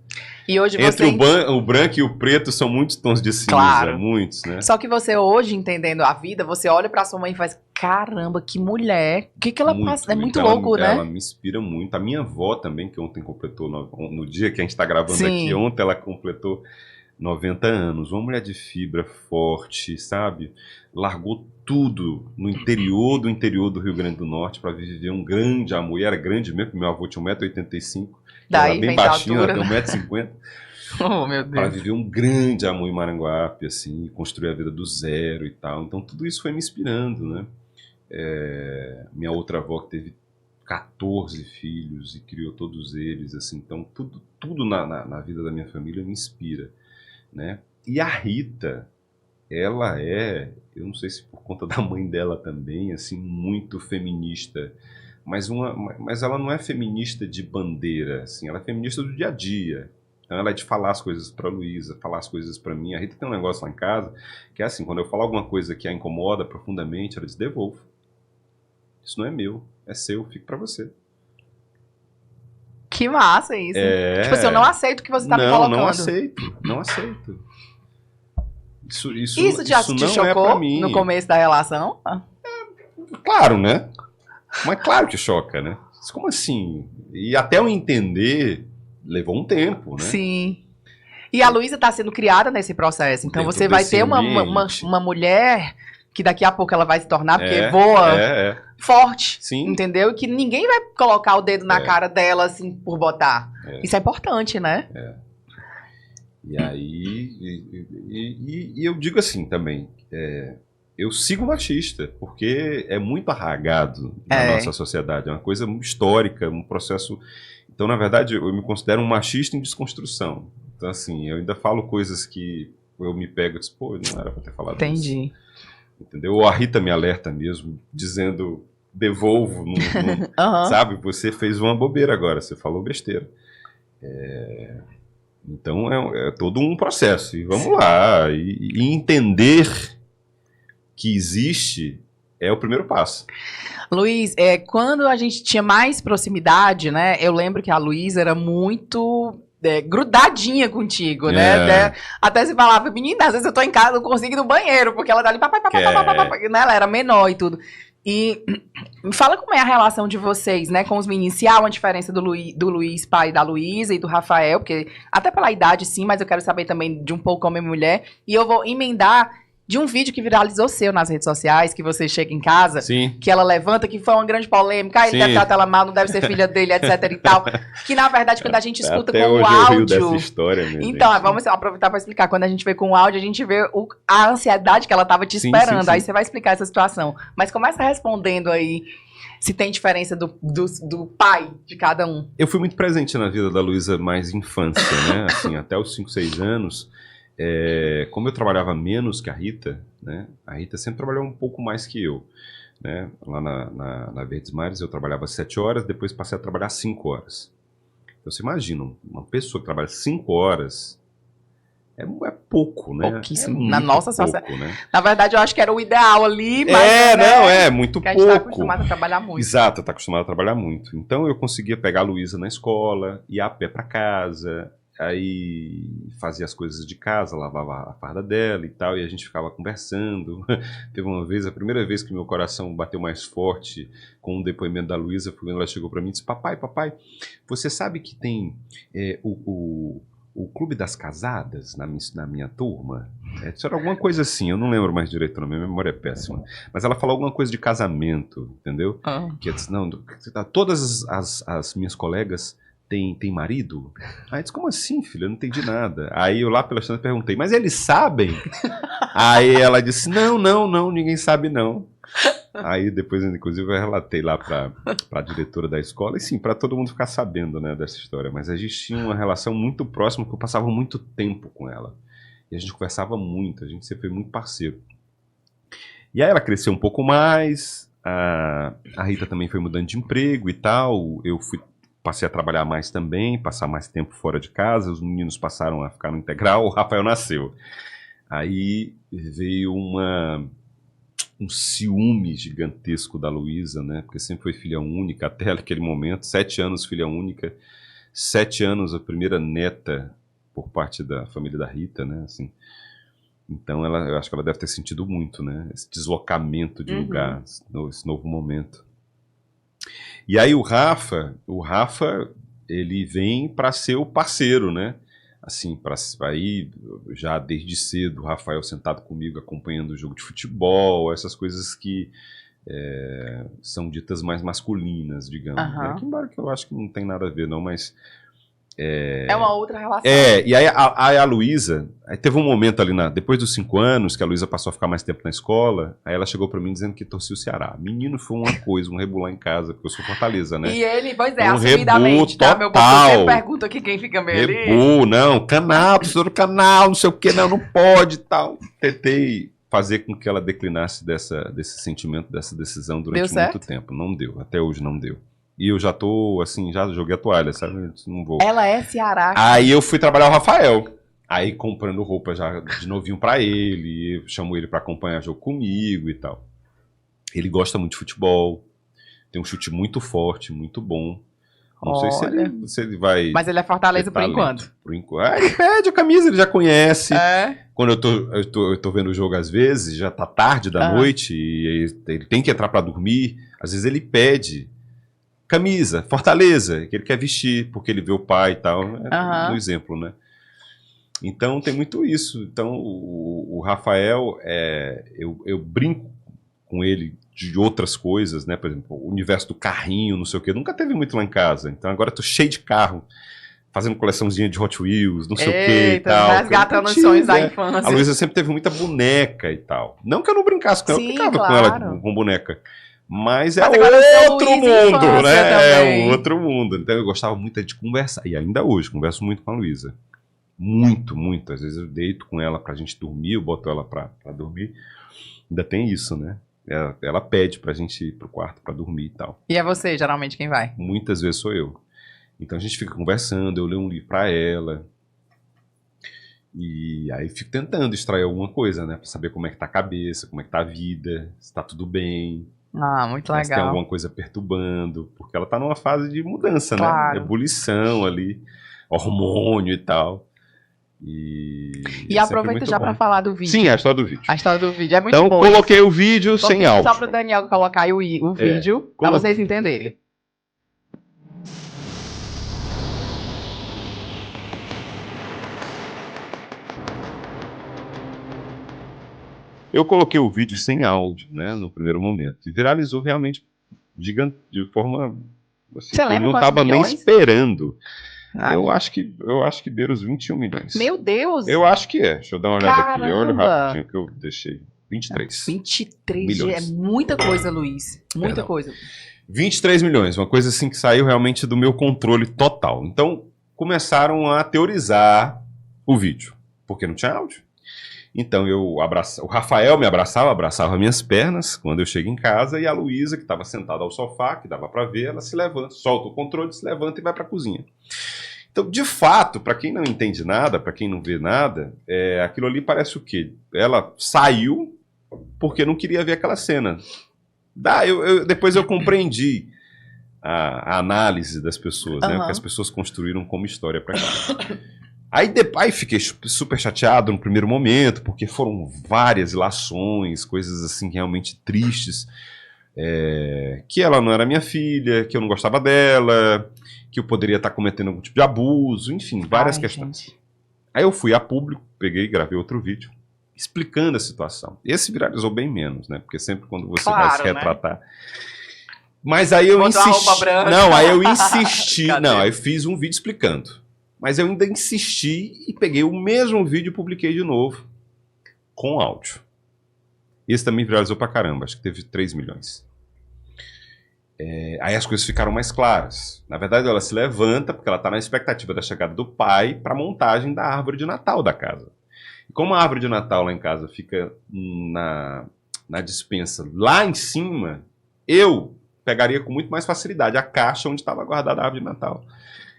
E hoje Entre você... o branco e o preto são muitos tons de cinza, Claro. muitos, né? Só que você hoje, entendendo a vida, você olha pra sua mãe e faz, caramba, que mulher. O que ela passa? É muito louco, né? Ela me inspira muito. A minha avó também, que ontem completou, no dia que a gente tá gravando Sim. aqui, ontem ela completou 90 anos. Uma mulher de fibra forte, sabe? Largou tudo no interior do Rio Grande do Norte para viver um grande amor. E era grande mesmo, porque meu avô tinha 1,85 m. Daí Era bem vem baixinho, da ela altura, tem 1,50 m. Oh, meu Para Deus. viver um grande amor em Maranguape, assim, construir a vida do zero e tal. Então tudo isso foi me inspirando, né? Minha outra avó que teve 14 filhos e criou todos eles, assim. Então tudo na vida da minha família me inspira, né? E a Rita, ela eu não sei se por conta da mãe dela também, assim, muito feminista, mas ela não é feminista de bandeira, assim, ela é feminista do dia a dia. Então ela é de falar as coisas pra Luísa, falar as coisas pra mim. A Rita tem um negócio lá em casa, que é assim, quando eu falar alguma coisa que a incomoda profundamente, ela diz, devolvo. Isso não é meu, é seu, fica pra você. Que massa isso. Tipo assim, eu não aceito o que você tá me colocando. Não aceito. Isso te não chocou é pra mim. no começo da relação? Claro, né? Mas claro que choca, né? Como assim? E até eu entender, levou um tempo, né? Sim. E a Luísa tá sendo criada nesse processo. Então Dentro você vai desse ter uma ambiente. mulher que daqui a pouco ela vai se tornar, porque voa forte. Sim. Entendeu? E que ninguém vai colocar o dedo na cara dela, assim, por botar. Isso é importante, né? E aí, e eu digo assim também, eu sigo machista, porque é muito arraigado na nossa sociedade, é uma coisa histórica, um processo... Então, na verdade, eu me considero um machista em desconstrução. Então, assim, eu ainda falo coisas que eu me pego e digo, pô, não era pra ter falado isso. Entendi. Entendeu? Ou a Rita me alerta mesmo, dizendo, devolvo, sabe? Você fez uma bobeira agora, você falou besteira. Então é todo um processo. E vamos lá. E entender que existe é o primeiro passo. Luiz, quando a gente tinha mais proximidade, né? Eu lembro que a Luísa era muito grudadinha contigo, né? Até se falava, menina, às vezes eu tô em casa, não consigo ir no banheiro, porque ela tá ali, né? Ela era menor e tudo. E me fala como é a relação de vocês, né, com os meninos. Se há uma diferença do Luiz, pai da Luísa e do Rafael, porque até pela idade sim, mas eu quero saber também de um pouco como é mulher. E eu vou emendar de um vídeo que viralizou seu nas redes sociais, que você chega em casa, que ela levanta, que foi uma grande polêmica, ele deve tratar ela mal, não deve ser filha dele, etc e tal. Que na verdade, quando a gente escuta com o áudio... Eu rio dessa história, então, vamos aproveitar para explicar. Quando a gente vê com o áudio, a gente vê a ansiedade que ela estava te esperando. Sim. Aí você vai explicar essa situação. Mas começa respondendo aí se tem diferença do pai de cada um. Eu fui muito presente na vida da Luísa mais infância, né? Assim, até os 5, 6 anos... como eu trabalhava menos que a Rita, né? A Rita sempre trabalhou um pouco mais que eu, né? Lá na Verdes Mares eu trabalhava 7 horas, depois passei a trabalhar 5 horas. Então você imagina, uma pessoa que trabalha 5 horas é pouco, né? Pouquíssimo. Na nossa sociedade. Né? Na verdade, eu acho que era o ideal ali, mas... muito pouco. A gente tá acostumado a trabalhar muito. Exato, tá acostumado a trabalhar muito. Então eu conseguia pegar a Luísa na escola, ir a pé para casa... Aí fazia as coisas de casa, lavava a farda dela e tal, e a gente ficava conversando. Teve uma vez, a primeira vez que meu coração bateu mais forte com um depoimento da Luísa, foi quando ela chegou para mim e disse: papai, você sabe que tem o Clube das Casadas na minha turma? Isso era alguma coisa assim, eu não lembro mais direito, minha memória é péssima. Mas ela falou alguma coisa de casamento, entendeu? Que eu disse, não, todas as minhas colegas tem marido? Aí disse, como assim, filho? Eu não entendi nada. Aí eu lá pela chance perguntei, mas eles sabem? Aí ela disse, não, ninguém sabe não. Aí depois, inclusive, eu relatei lá pra diretora da escola, e sim, pra todo mundo ficar sabendo, né, dessa história. Mas a gente tinha uma relação muito próxima, porque eu passava muito tempo com ela. E a gente conversava muito, a gente sempre foi muito parceiro. E aí ela cresceu um pouco mais, a Rita também foi mudando de emprego e tal, passei a trabalhar mais também, passar mais tempo fora de casa, os meninos passaram a ficar no integral, o Rafael nasceu. Aí veio um ciúme gigantesco da Luísa, né? Porque sempre foi filha única, até aquele momento, 7 anos filha única, 7 anos a primeira neta por parte da família da Rita, né? Assim, então eu acho que ela deve ter sentido muito, né? Esse deslocamento de lugar, esse novo momento. E aí o Rafa, ele vem para ser o parceiro, né? Assim, aí já desde cedo, o Rafael sentado comigo acompanhando o jogo de futebol, essas coisas que são ditas mais masculinas, digamos. Né? Que embora que eu acho que não tem nada a ver, não, mas... É uma outra relação. E aí a Luísa, aí teve um momento ali, depois dos 5 anos, que a Luísa passou a ficar mais tempo na escola, aí ela chegou pra mim dizendo que torcia o Ceará. Menino, foi uma coisa, um rebular em casa, porque eu sou Fortaleza, né? E ele, pois é, assumidamente, tá? Meu povo sempre pergunta aqui quem fica meio ali. Não, canal, professor do canal, não sei o que, não pode e tal. Tentei fazer com que ela declinasse desse sentimento, dessa decisão durante muito tempo. Não deu, até hoje não deu. E eu já tô, assim, já joguei a toalha, sabe? Não vou. Ela é Ceará. Aí eu fui trabalhar o Rafael. Aí comprando roupa já de novinho pra ele, chamo ele pra acompanhar jogo comigo e tal. Ele gosta muito de futebol, tem um chute muito forte, muito bom. Não sei se ele vai... Mas ele é Fortaleza por enquanto. Por enquanto. Ele pede a camisa, ele já conhece. Quando eu tô vendo o jogo às vezes, já tá tarde da noite, e ele tem que entrar pra dormir. Às vezes ele pede camisa, Fortaleza, que ele quer vestir, porque ele vê o pai e tal, no exemplo, né? Então tem muito isso. Então o Rafael, eu brinco com ele de outras coisas, né? Por exemplo, o universo do carrinho, não sei o quê, nunca teve muito lá em casa. Então agora eu tô cheio de carro, fazendo coleçãozinha de Hot Wheels, não sei o quê e tal. Resgatando os sonhos da infância. A Luísa sempre teve muita boneca e tal. Não que eu não brincasse com ela, eu brincava com ela com boneca. Mas é outro mundo, né? É outro mundo. Então eu gostava muito de conversar. E ainda hoje, converso muito com a Luísa. Muito, muito. Às vezes eu deito com ela pra gente dormir, eu boto ela pra dormir. Ainda tem isso, né? Ela pede pra gente ir pro quarto pra dormir e tal. E é você, geralmente, quem vai? Muitas vezes sou eu. Então a gente fica conversando, eu leio um livro pra ela. E aí fico tentando extrair alguma coisa, né? Pra saber como é que tá a cabeça, como é que tá a vida, se tá tudo bem. Muito legal. Se tem alguma coisa perturbando, porque ela tá numa fase de mudança, claro, né? Ebulição ali. hormônio e tal. E aproveita já para falar do vídeo. Sim, a história do vídeo. A história do vídeo é muito então, boa. Então, coloquei o vídeo sem áudio. Só para o Daniel colocar aí o vídeo, para vocês entenderem. Eu coloquei o vídeo sem áudio, né, no primeiro momento. E viralizou realmente gigante, de forma... Assim, você lembra eu não estava nem esperando. Eu acho que beira os 21 milhões. Meu Deus! Eu acho que é. Deixa eu dar uma olhada aqui. Olha rapidinho que eu deixei. 23. 23 milhões. É muita coisa, Luiz. Muita coisa. 23 milhões. Uma coisa assim que saiu realmente do meu controle total. Então, começaram a teorizar o vídeo. Porque não tinha áudio. Então, o Rafael me abraçava minhas pernas quando eu chego em casa, e a Luísa, que estava sentada ao sofá, que dava para ver, ela se levanta, solta o controle, se levanta e vai para a cozinha. Então, de fato, para quem não entende nada, para quem não vê nada, aquilo ali parece o quê? Ela saiu porque não queria ver aquela cena. Depois eu compreendi a análise das pessoas, né? Que as pessoas construíram como história para cá. Aí fiquei super chateado no primeiro momento, porque foram várias ilações, coisas assim realmente tristes, que ela não era minha filha, que eu não gostava dela, que eu poderia estar cometendo algum tipo de abuso, enfim, várias questões. Gente. Aí eu fui a público, peguei e gravei outro vídeo, explicando a situação. Esse viralizou bem menos, né? Porque sempre quando você vai se retratar... Né? Mas aí eu insisti... Não, aí eu insisti... Não, aí eu fiz um vídeo explicando. Mas eu ainda insisti e peguei o mesmo vídeo e publiquei de novo, com áudio. Esse também viralizou pra caramba, acho que teve 3 milhões. Aí as coisas ficaram mais claras. Na verdade, ela se levanta porque ela está na expectativa da chegada do pai para a montagem da árvore de Natal da casa. E como a árvore de Natal lá em casa fica na despensa lá em cima, eu pegaria com muito mais facilidade a caixa onde estava guardada a árvore de Natal.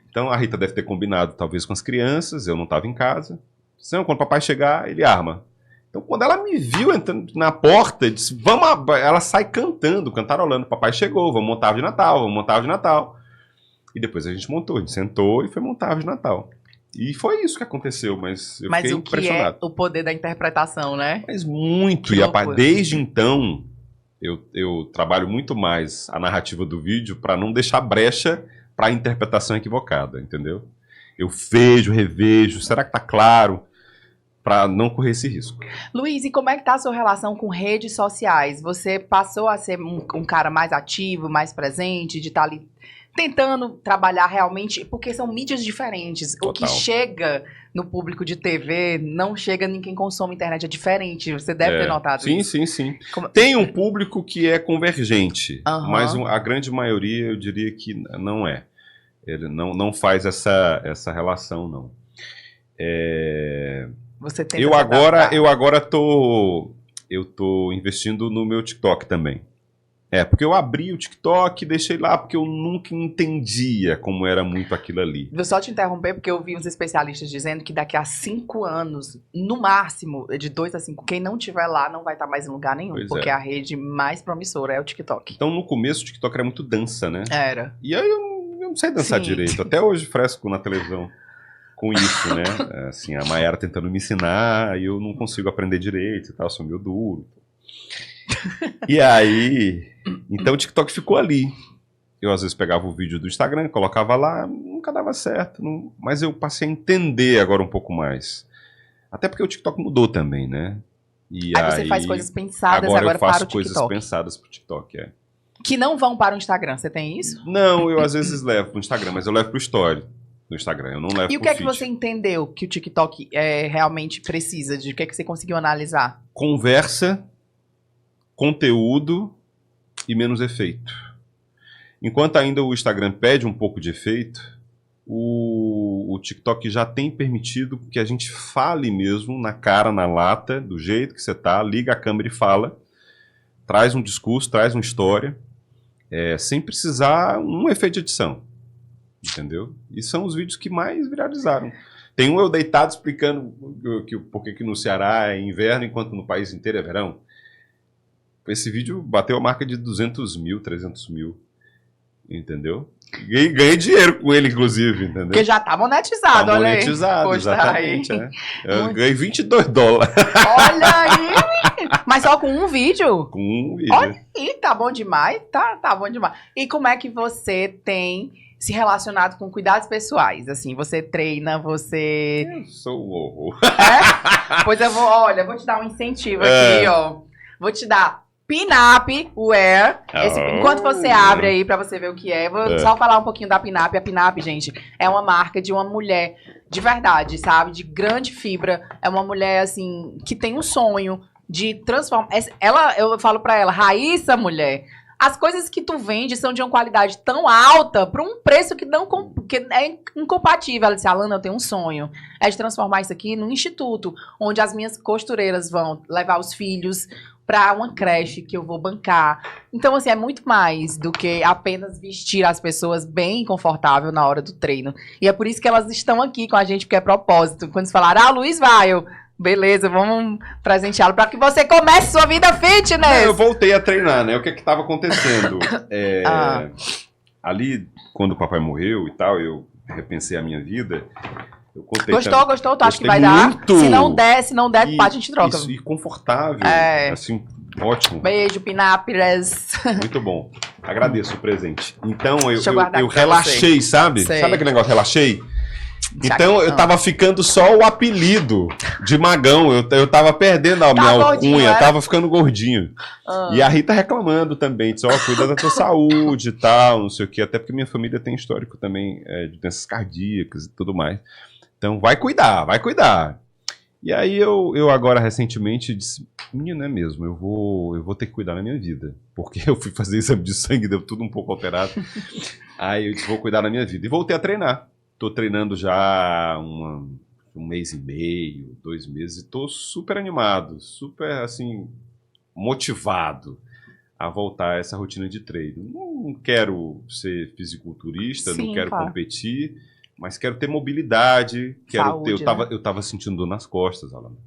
Então a Rita deve ter combinado talvez com as crianças, eu não estava em casa. Então, quando o papai chegar, ele arma. Então quando ela me viu entrando na porta, disse, ela sai cantando, cantarolando, papai chegou, vamos montar a árvore de Natal, vamos montar a árvore de Natal. E depois a gente montou, a gente sentou e foi montar a árvore de Natal. E foi isso que aconteceu, mas eu fiquei impressionado. Mas o poder da interpretação, né? Mas muito, desde então eu trabalho muito mais a narrativa do vídeo para não deixar brecha para a interpretação equivocada, entendeu? Eu vejo, revejo, será que tá claro? Para não correr esse risco. Luiz, e como é que tá a sua relação com redes sociais? Você passou a ser um cara mais ativo, mais presente, de estar ali tentando trabalhar realmente, porque são mídias diferentes. Total. O que chega no público de TV não chega em quem consome internet, é diferente. Você deve ter notado isso. Sim. Tem um público que é convergente, mas a grande maioria eu diria que não é. Ele não faz essa relação, não. Você tenta eu agora tô investindo no meu TikTok também. Porque eu abri o TikTok e deixei lá porque eu nunca entendia como era muito aquilo ali. Vou só te interromper porque eu vi uns especialistas dizendo que daqui a 5 anos, no máximo, de 2 a 5, quem não tiver lá não vai estar mais em lugar nenhum, porque a rede mais promissora é o TikTok. Então no começo o TikTok era muito dança, né? Era. E aí eu não sei dançar direito. Até hoje fresco na televisão com isso, né? Assim, a Mayara tentando me ensinar e eu não consigo aprender direito e tal, sou meio duro. E aí, então o TikTok ficou ali. Eu às vezes pegava o vídeo do Instagram, colocava lá, nunca dava certo. Mas eu passei a entender agora um pouco mais. Até porque o TikTok mudou também, né? E aí você faz coisas pensadas agora eu faço para o TikTok. coisas pensadas para o TikTok, Que não vão para o Instagram, você tem isso? Não, eu às vezes levo para o Instagram, mas eu levo para o Story no Instagram, eu não levo para o feed. E o que é que você entendeu que o TikTok realmente precisa? De o que é que você conseguiu analisar? Conversa, conteúdo e menos efeito. Enquanto ainda o Instagram pede um pouco de efeito, o TikTok já tem permitido que a gente fale mesmo na cara, na lata, do jeito que você tá, liga a câmera e fala, traz um discurso, traz uma história, sem precisar um efeito de edição, entendeu? E são os vídeos que mais viralizaram. Tem um eu deitado explicando por que no Ceará é inverno enquanto no país inteiro é verão. Esse vídeo bateu a marca de 200 mil, 300 mil. entendeu? Ganhei dinheiro com ele, inclusive, entendeu? Porque já tá monetizado, Tá olha aí. monetizado, Poxa, exatamente. aí. É. Eu ganhei $22 Olha aí! Mas só com um vídeo? com um vídeo. Olha aí, tá bom demais. Tá bom demais. E como é que você tem se relacionado com cuidados pessoais? Assim, você treina, você... Eu sou um horror. É? Pois eu vou te dar um incentivo aqui, ó. Vou te dar Pin-Up Wear. Enquanto você abre aí pra você ver o que é, vou só falar um pouquinho da Pin-Up. A Pin-Up, gente, é uma marca de uma mulher de verdade, sabe? De grande fibra. É uma mulher, assim, que tem um sonho de transformar... Eu falo pra ela, Raíssa, mulher, as coisas que tu vende são de uma qualidade tão alta por um preço que é incompatível. Ela disse, Alana, eu tenho um sonho. É de transformar isso aqui num instituto, onde as minhas costureiras vão levar os filhos para uma creche que eu vou bancar. Então, assim, é muito mais do que apenas vestir as pessoas bem confortável na hora do treino. E é por isso que elas estão aqui com a gente, porque é propósito. Quando eles falaram, Luiz vai, beleza, vamos presenteá-lo para que você comece sua vida fitness. Não, eu voltei a treinar, né? O que estava acontecendo? Ali, quando o papai morreu e tal, eu repensei a minha vida. Eu contei gostou? Tu acha que vai muito. Dar? Se não der, a gente troca. Isso, e confortável, assim, ótimo. Beijo, Pinapres. Muito bom. Agradeço o presente. Então, eu pra relaxei, sabe? Sei. Sabe aquele negócio, relaxei? Então, eu tava ficando só o apelido de magão. Eu tava perdendo a minha alcunha, tava ficando gordinho. E a Rita reclamando também, disse, cuida da tua saúde e tal, não sei o quê. Até porque minha família tem histórico também de doenças cardíacas e tudo mais. Então, vai cuidar. E aí, eu agora, recentemente, disse, menina, é mesmo, eu vou ter que cuidar da minha vida. Porque eu fui fazer exame de sangue, deu tudo um pouco alterado. Aí eu disse, vou cuidar da minha vida. E voltei a treinar. Tô treinando já há um mês e meio, 2 meses, e tô super animado, super, assim, motivado a voltar a essa rotina de treino. Não quero ser fisiculturista, não quero competir, mas quero ter mobilidade, Saúde, eu tava sentindo dor nas costas, Alana.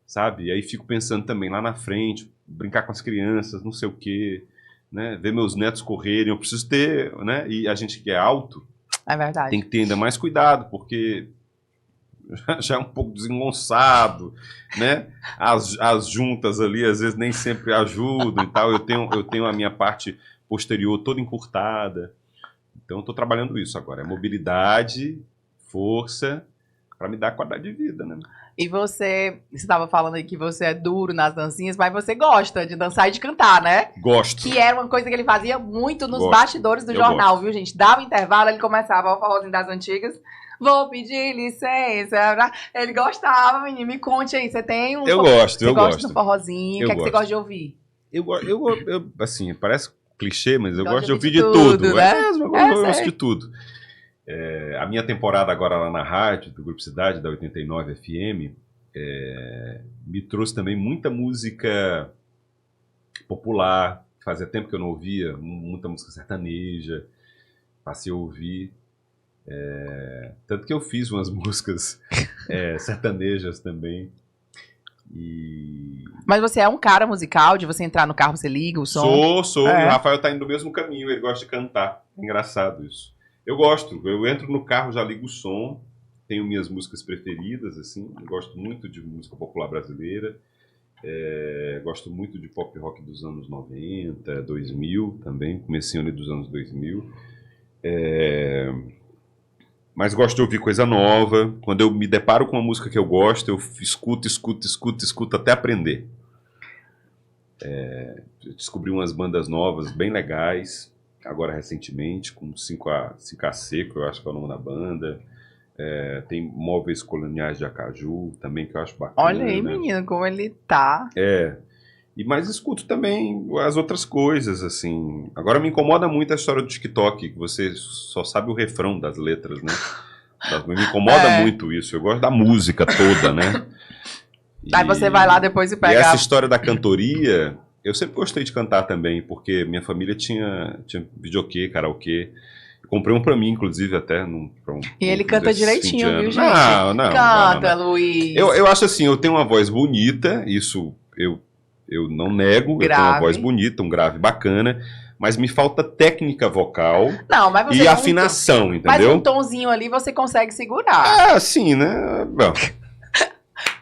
Sabe? E aí fico pensando também lá na frente, brincar com as crianças, não sei o quê, né? Ver meus netos correrem, eu preciso ter, né? E a gente que é alto, é verdade. tem que ter ainda mais cuidado, porque já é um pouco desengonçado, né? As juntas ali, às vezes, nem sempre ajudam e tal. Eu tenho a minha parte posterior toda encurtada. Então, eu estou trabalhando isso agora. É mobilidade, força, para me dar qualidade de vida, né? E você estava falando aí que você é duro nas dancinhas, mas você gosta de dançar e de cantar, né? Gosto. Que era uma coisa que ele fazia muito nos bastidores do jornal, viu, gente? Dava intervalo, ele começava o forrozinho das antigas. Vou pedir licença. Ele gostava, menino. Me conte aí, você tem um... Eu gosto. Você gosta do forrozinho? O que é que você gosta de ouvir? Eu assim, parece clichê, mas eu gosto de ouvir de tudo. Né? Eu gosto de tudo. A minha temporada agora lá na rádio, do Grupo Cidade, da 89 FM, me trouxe também muita música popular. Fazia tempo que eu não ouvia, muita música sertaneja. Passei a ouvir. Tanto que eu fiz umas músicas sertanejas também. Mas você é um cara musical, de você entrar no carro, você liga o som? Sou. E o Rafael tá indo no mesmo caminho, ele gosta de cantar. É engraçado isso. Eu gosto, eu entro no carro, já ligo o som, tenho minhas músicas preferidas, assim, eu gosto muito de música popular brasileira, gosto muito de pop rock dos anos 90, 2000 também, comecinho ali dos anos 2000, mas gosto de ouvir coisa nova. Quando eu me deparo com uma música que eu gosto, eu escuto até aprender. Eu descobri umas bandas novas bem legais, agora recentemente, com 5A Seco, eu acho que é o nome da banda. Tem Móveis Coloniais de Acaju, também, que eu acho bacana. Olha aí, menino, como ele tá. Mas escuto também as outras coisas, assim. Agora me incomoda muito a história do TikTok, que você só sabe o refrão das letras, né? Me incomoda muito isso. Eu gosto da música toda, né? Aí você vai lá depois e pega... E essa história da cantoria... Eu sempre gostei de cantar também, porque minha família tinha videokê, karaokê. Comprei um pra mim, inclusive, até. E ele canta direitinho, viu, gente? Não. Canta, Luiz. Eu acho assim, eu tenho uma voz bonita, isso eu não nego. Grave. Eu tenho uma voz bonita, um grave bacana, mas me falta técnica vocal Não, mas você e afinação, mas entendeu? um tonzinho ali você consegue segurar. Ah, sim, né? Bom,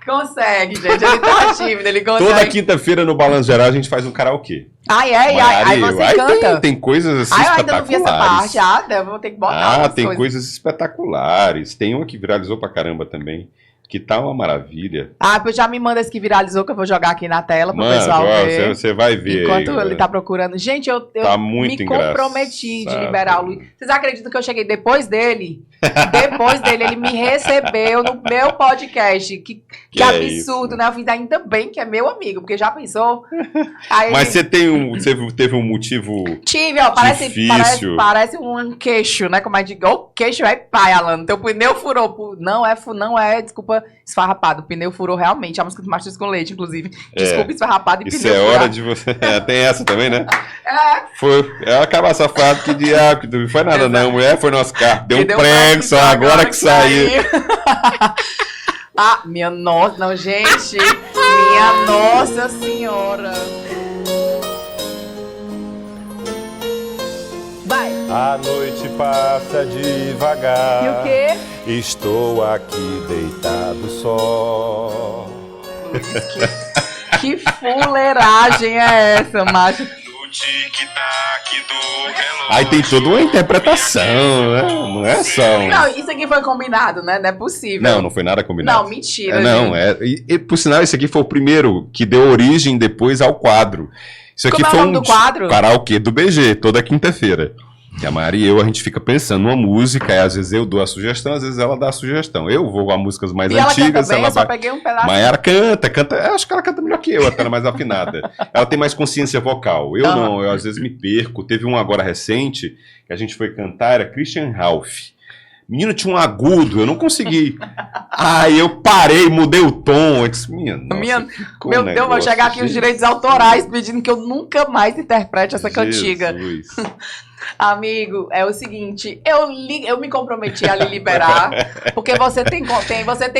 Consegue, gente. Ele tá tímido, ele consegue. toda quinta-feira no Balanço Geral a gente faz um karaokê. Ai, aí você Aí canta. tem coisas assim Eu ainda não vi essa espetaculares. parte. Eu vou ter que botar umas Tem coisas. coisas espetaculares. Tem uma que viralizou pra caramba também, que tá uma maravilha. Pois já me manda esse que viralizou, que eu vou jogar aqui na tela pro Mano, pessoal ver. você vai ver. Enquanto aí, ele tá procurando. Gente, eu Tá muito me comprometi de engraçado. liberar o Luiz. Vocês acreditam que eu cheguei depois dele? Depois dele, ele me recebeu no meu podcast. Que Que é absurdo, isso? né? Eu fiz, ainda bem que é meu amigo, porque já pensou? Aí, Mas você teve um motivo. tive, ó, Difícil. parece um queixo, né? Como é que digo? O queixo é pai, Alan. Teu pneu furou. Não é, desculpa, esfarrapado. O pneu furou realmente. A música do Machos com Leite, inclusive. Desculpa, esfarrapado e Isso pneu é furado. hora de você. Tem essa também, né? É. Foi. Ela acaba safado, que diabo, que não foi nada, Exato. não. Mulher foi nosso carro. Deu um Deu prego só, agora que saiu. Minha nossa, não, gente. Minha nossa senhora. Vai. A noite passa devagar. E o quê? Estou aqui deitado só. Que fuleiragem é essa, macho? Aí tem toda uma interpretação, né? Não é só. Não, isso aqui foi combinado, né? Não é possível. Não foi nada combinado. Não, mentira. Não, gente. e por sinal, esse aqui foi o primeiro que deu origem depois ao quadro. Isso aqui Como é o foi nome do quadro? karaokê do BG, toda quinta-feira. Que a Mari e eu, a gente fica pensando numa música, e às vezes eu dou a sugestão, às vezes ela dá a sugestão. Eu vou a músicas mais E ela antigas, canta bem, ela eu só vai. peguei um pedaço. Mas ela canta, eu acho que ela canta melhor que eu, até ela é mais afinada. Ela tem mais consciência vocal. Eu não, eu às vezes me perco. Teve um agora recente, que a gente foi cantar, era Christian Ralph. Menino, tinha um agudo, eu não consegui. Aí eu parei, mudei o tom. Eu disse, Meu Deus, vou chegar aqui os direitos autorais pedindo que eu nunca mais interprete essa cantiga. Amigo, é o seguinte, eu me comprometi a lhe liberar, porque você tem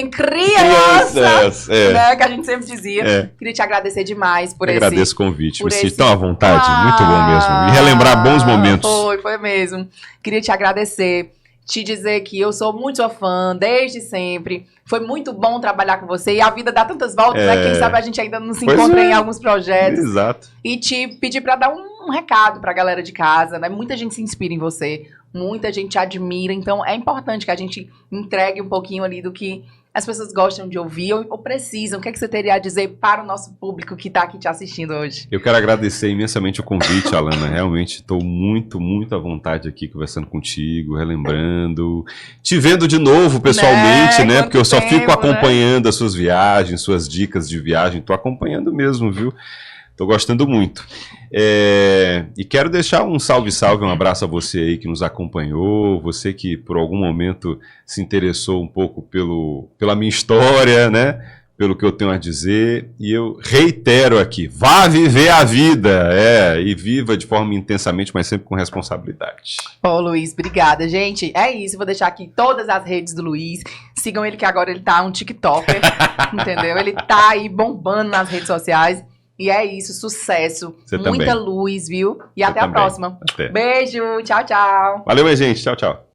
crianças, né, que a gente sempre dizia. Queria te agradecer demais por esse... Agradeço o convite, me esse- sinto tão à vontade, muito bom mesmo. E relembrar bons momentos. Foi mesmo. Queria te agradecer, te dizer que eu sou muito sua fã, desde sempre. Foi muito bom trabalhar com você. E a vida dá tantas voltas, né? Quem sabe a gente ainda não se Pois encontra é. em alguns projetos. Exato. E te pedir pra dar um recado pra galera de casa, né? Muita gente se inspira em você, muita gente te admira. Então é importante que a gente entregue um pouquinho ali do que as pessoas gostam de ouvir ou precisam. O que é que você teria a dizer para o nosso público que tá aqui te assistindo hoje? Eu quero agradecer imensamente o convite, Alana. Realmente estou muito, muito à vontade aqui conversando contigo, relembrando, te vendo de novo pessoalmente, né? Porque eu só fico acompanhando as suas viagens, suas dicas de viagem. Tô acompanhando mesmo, viu? Tô gostando muito. E quero deixar um salve, um abraço a você aí que nos acompanhou, você que por algum momento se interessou um pouco pela minha história, né? Pelo que eu tenho a dizer, e eu reitero aqui, vá viver a vida, e viva de forma intensamente, mas sempre com responsabilidade. Ô, Luiz, obrigada, gente. É isso, vou deixar aqui todas as redes do Luiz. Sigam ele que agora ele tá um TikToker, entendeu? Ele tá aí bombando nas redes sociais. E é isso, sucesso. Você Muita também. luz, viu? E Você até a também. próxima. Até. Beijo, tchau, tchau. Valeu, minha gente. Tchau, tchau.